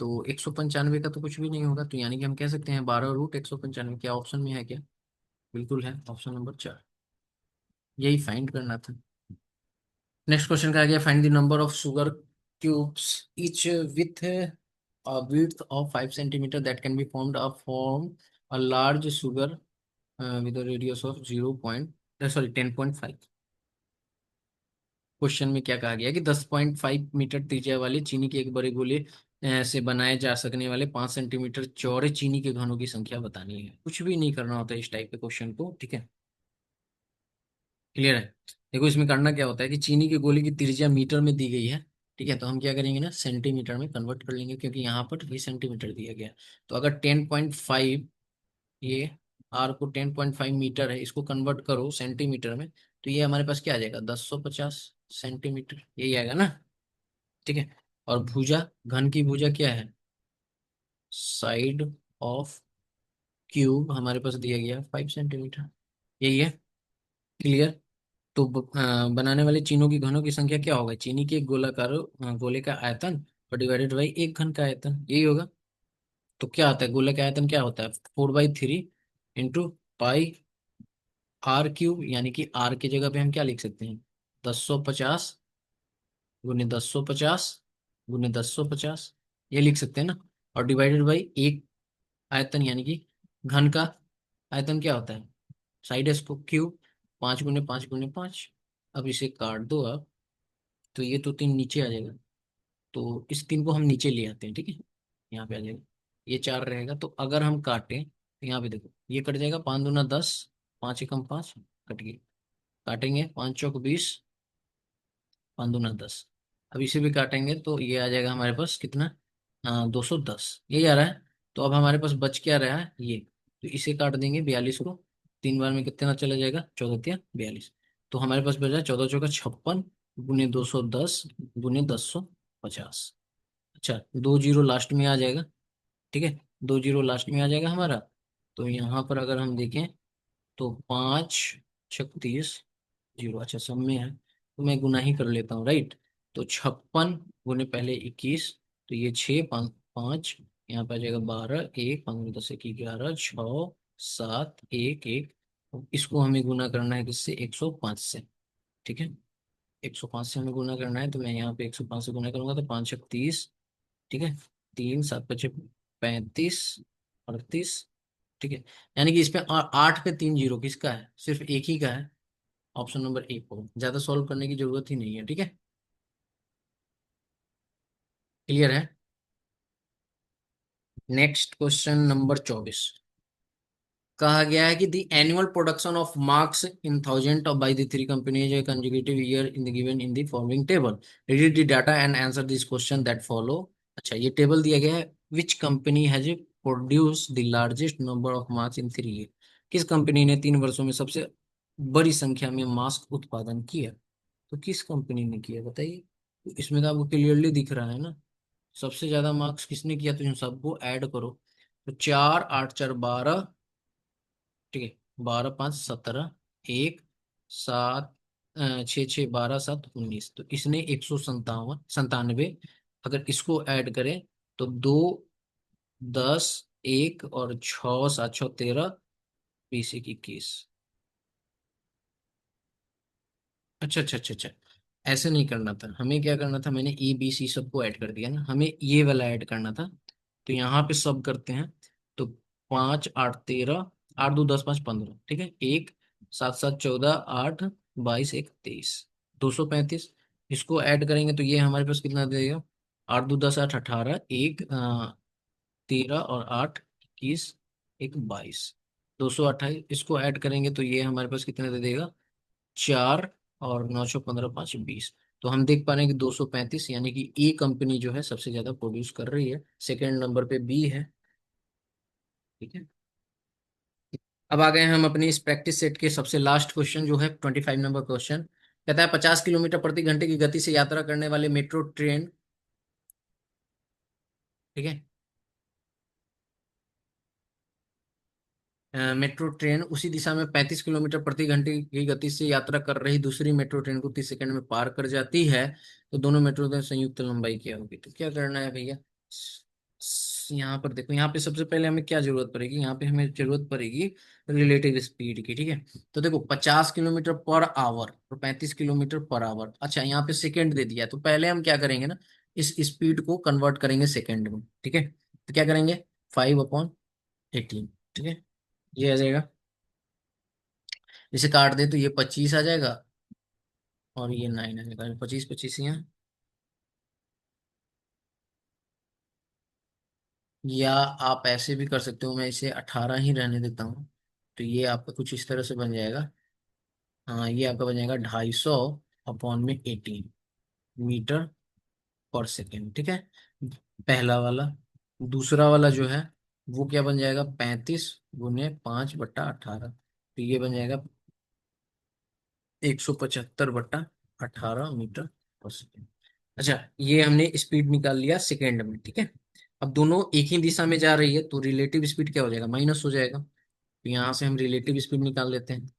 तो 195 का तो कुछ भी नहीं होगा, तो यानी कि हम कह सकते हैं 12 √195। क्या ऑप्शन में है क्या, बिल्कुल है, ऑप्शन नंबर 4, यही फाइंड करना था। नेक्स्ट क्वेश्चन का आ गया, find the number of sugar cubes each with a width of 5 centimeter that can be form a large sugar with a radius of 10.5। Question में क्या कहा गया कि 10.5 मीटर त्रिज्या वाले चीनी के एक बड़े गोले से बनाए जा सकने वाले 5 सेंटीमीटर चौड़े चीनी के घनों की संख्या बतानी है। कुछ भी नहीं करना होता है इस टाइप के क्वेश्चन को। ठीक है, क्लियर है। देखो इसमें करना क्या होता है कि चीनी के गोले की त्रिज्या मीटर में दी गई है। ठीक है, तो हम क्या करेंगे ना, सेंटीमीटर में कन्वर्ट कर लेंगे, क्योंकि यहाँ पर भी सेंटीमीटर दिया गया है। तो अगर 10.5, ये आर को 10.5 मीटर है, इसको कन्वर्ट करो सेंटीमीटर में, तो ये हमारे पास क्या आ जाएगा, 1050 सेंटीमीटर, यही आएगा ना। ठीक है, और भुजा, घन की भुजा क्या है, साइड ऑफ क्यूब हमारे पास दिया गया 5 सेंटीमीटर, यही है। क्लियर। तो बनाने वाले चीनों की घनों की संख्या क्या होगा, चीनी के एक गोलाकार गोले का आयतन और डिवाइडेड बाई एक घन का आयतन, यही होगा। तो क्या आता है, गोले का आयतन क्या होता है, 4/3 × पाई r क्यूब, यानी कि r की जगह पे हम क्या लिख सकते हैं, 1050 × 1050 × 1050, ये लिख सकते हैं ना। और डिवाइडेड बाई एक आयतन, यानी कि घन का आयतन क्या होता है, साइड इसको क्यूब, 5 × 5 × 5। अब इसे काट दो आप, तो ये तो 3 नीचे आ जाएगा, तो इस 3 को हम नीचे ले आते हैं। ठीक है, यहाँ पे आ जाएगा, ये 4 रहेगा। तो अगर हम काटें तो यहाँ पे देखो ये कट जाएगा, 5 दूना 10, 5 एकम 5, कट गई। काटेंगे 5 चौक 20, 5 दूना 10। अब इसे भी काटेंगे तो ये आ जाएगा हमारे पास कितना, 210, यही आ रहा है। तो अब हमारे पास बच क्या रहा है ये, तो इसे काट देंगे 42 को, 3 बार में कितना चला जाएगा, 14×42। तो हमारे पास बचा 14 × 4 = 56, गुने 210, गुने 1050। अच्छा, 2 जीरो लास्ट में आ जाएगा। ठीक है, 2 जीरो लास्ट में आ जाएगा हमारा। तो यहाँ पर अगर हम देखें तो 5 36 0, अच्छा सब में है तो मैं गुना ही कर लेता हूँ, राइट। तो 56 गुने पहले 21, तो ये 6 5 5, यहाँ पे आ जाएगा 12, 1 5 10 11, 6 7 1 1। इसको हमें गुना करना है किससे, 105 से। ठीक है, 105 से हमें गुना करना है, तो मैं यहाँ पे 105 से गुना करूंगा तो 5 × 36। ठीक है, 3 7 5 35, 38। ठीक है, यानी कि इसमें 8 पे 3 जीरो किसका है, सिर्फ एक ही का है, ऑप्शन नंबर 1 को। ज्यादा सॉल्व करने की जरूरत ही नहीं है। ठीक है, क्लियर है। नेक्स्ट क्वेश्चन नंबर 24, कहा गया है कि the annual production of marks in thousand by the three companies consecutive year in the given in the following table, read the data and answer this question that follow. अच्छा, ये table दिया गया है, which company has produce the largest number of marks in 3 year, किस company ने 3 वर्षों में सबसे बड़ी संख्या में मास्क उत्पादन किया। तो किस कंपनी ने किया बताइए, तो इसमें तो आपको क्लियरली दिख रहा है ना, सबसे ज्यादा मार्क्स किसने किया, तो इन सबको ऐड करो। तो 4 8 4 12, ठीक है, 12 5 17, 1 7 6 6 12 7 19, तो इसने 197 अगर इसको ऐड करें तो 2 10 1 और 6 7 6 13, 20 1 21, अच्छा अच्छा अच्छा अच्छा, ऐसे नहीं करना था हमें, क्या करना था, मैंने ए बी सी सबको ऐड कर दिया ना, हमें ये वाला ऐड करना था। तो यहाँ पे सब करते हैं। तो 5 8 13, 8 2 10 5 15, ठीक है। 1 7 7 14, 8 22 1 23, 235। इसको ऐड करेंगे तो ये हमारे पास कितना दे देगा? 8 2 10 8 18, एक 13 और 8 21 1 22, 228। इसको ऐड करेंगे तो ये हमारे पास कितना दे देगा? 4 और 9 15 5 20। तो हम देख पा रहे हैं कि 235, यानी कि ए कंपनी जो है सबसे ज्यादा प्रोड्यूस कर रही है। सेकेंड नंबर पे बी है। ठीक है। अब आ गए हम अपनी इस प्रैक्टिस सेट के सबसे लास्ट क्वेश्चन, जो है 25 नंबर क्वेश्चन। कहता है 50 किलोमीटर प्रति घंटे की गति से यात्रा करने वाले मेट्रो ट्रेन, ठीक है, मेट्रो ट्रेन उसी दिशा में 35 किलोमीटर प्रति घंटे की गति से यात्रा कर रही दूसरी मेट्रो ट्रेन को 30 सेकंड में पार कर जाती है। तो दोनों मेट्रो ट्रेन संयुक्त लंबाई क्या होगी? तो क्या करना है भैया, यहाँ पर देखो, यहाँ पे सबसे पहले हमें क्या जरूरत पड़ेगी, यहाँ पे हमें जरूरत पड़ेगी रिलेटिव स्पीड की। ठीक है। तो देखो 50 किलोमीटर पर आवर और 35 किलोमीटर पर आवर, अच्छा यहाँ पे सेकंड दे दिया है, तो पहले हम क्या करेंगे ना, इस स्पीड को कन्वर्ट करेंगे सेकंड में। ठीक है। तो क्या करेंगे, 5/18। ठीक है। ये आ जाएगा, इसे काट दे तो ये 25 आ जाएगा, और ये 9 आ जाएगा, 25 25 यहाँ। या आप ऐसे भी कर सकते हो, मैं इसे 18 ही रहने देता हूँ। तो ये आपका कुछ इस तरह से बन जाएगा। हाँ, ये आपका बन जाएगा 250/18 मीटर पर सेकेंड। ठीक है, पहला वाला। दूसरा वाला जो है वो क्या बन जाएगा, 35 × 5/18। तो ये बन जाएगा 175/18 मीटर पर सेकेंड। अच्छा, ये हमने स्पीड निकाल लिया सेकेंड में। ठीक है। अब दोनों एक ही दिशा में जा रही है, तो रिलेटिव स्पीड क्या हो जाएगा, माइनस हो जाएगा। तो यहाँ से हम रिलेटिव स्पीड निकाल लेते हैं।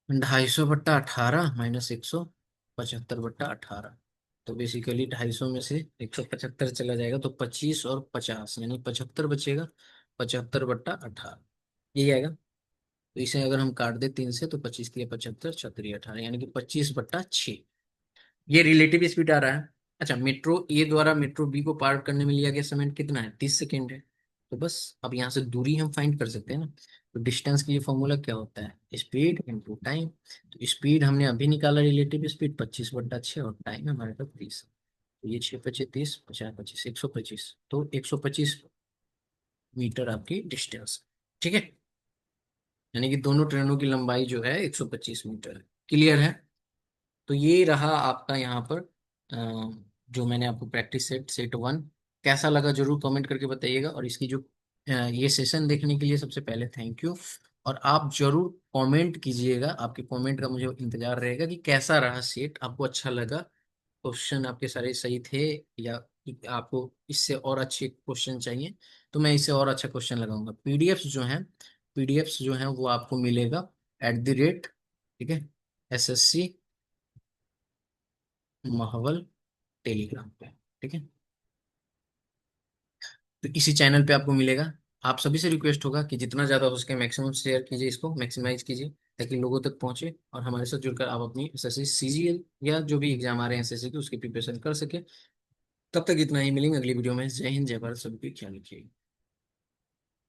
250/18 माइनस 175/18। तो बेसिकली 250 में से 175 चला जाएगा, तो 25 और 50 यानी 75 बचेगा। 75/18 यही आएगा। तो इसे अगर हम काट दे 3 से, तो 25 × 75 × 18, यानी कि 25/6। ये रिलेटिव स्पीड आ रहा है। अच्छा, मेट्रो ए द्वारा मेट्रो बी को पार करने में लिया गया समय कितना है, 30 सेकेंड है। तो बस अब यहाँ से दूरी हम फाइंड कर सकते हैं ना। तो डिस्टेंस के लिए फॉर्मूला क्या होता है, स्पीड इंटू टाइम। तो स्पीड हमने अभी निकाला, रिलेटिव स्पीड 25/6, और टाइम हमारे पास 30। तो ये 6 × 5 = 30, 50 × 25 125। तो 125 मीटर आपकी डिस्टेंस। ठीक है। यानी कि दोनों ट्रेनों की लंबाई जो है 125 मीटर है। क्लियर है। तो ये रहा आपका यहाँ पर जो मैंने आपको प्रैक्टिस सेट सेट वन कैसा लगा जरूर कमेंट करके बताइएगा। और इसकी जो ये सेशन देखने के लिए सबसे पहले थैंक यू। और आप जरूर कमेंट कीजिएगा, आपके कमेंट का मुझे इंतजार रहेगा कि कैसा रहा सेट, आपको अच्छा लगा, क्वेश्चन आपके सारे सही थे, या आपको इससे और अच्छे क्वेश्चन चाहिए, तो मैं इससे और अच्छा क्वेश्चन लगाऊंगा। पीडीएफ्स जो हैं वो आपको मिलेगा @, ठीक है, SSC महावल टेलीग्राम पे। ठीक है। तो इसी चैनल पे आपको मिलेगा। आप सभी से रिक्वेस्ट होगा कि जितना ज़्यादा हो सके मैक्सिमम शेयर कीजिए, इसको मैक्सिमाइज कीजिए, ताकि लोगों तक पहुंचे और हमारे साथ जुड़कर आप अपनी एसएससी सीजीएल या जो भी एग्जाम आ रहे हैं एसएससी की, उसकी प्रिपरेशन कर सके। तब तक इतना ही, मिलेंगे अगली वीडियो में। जय हिंद, जय भारत, सभी का ख्याल रखिए।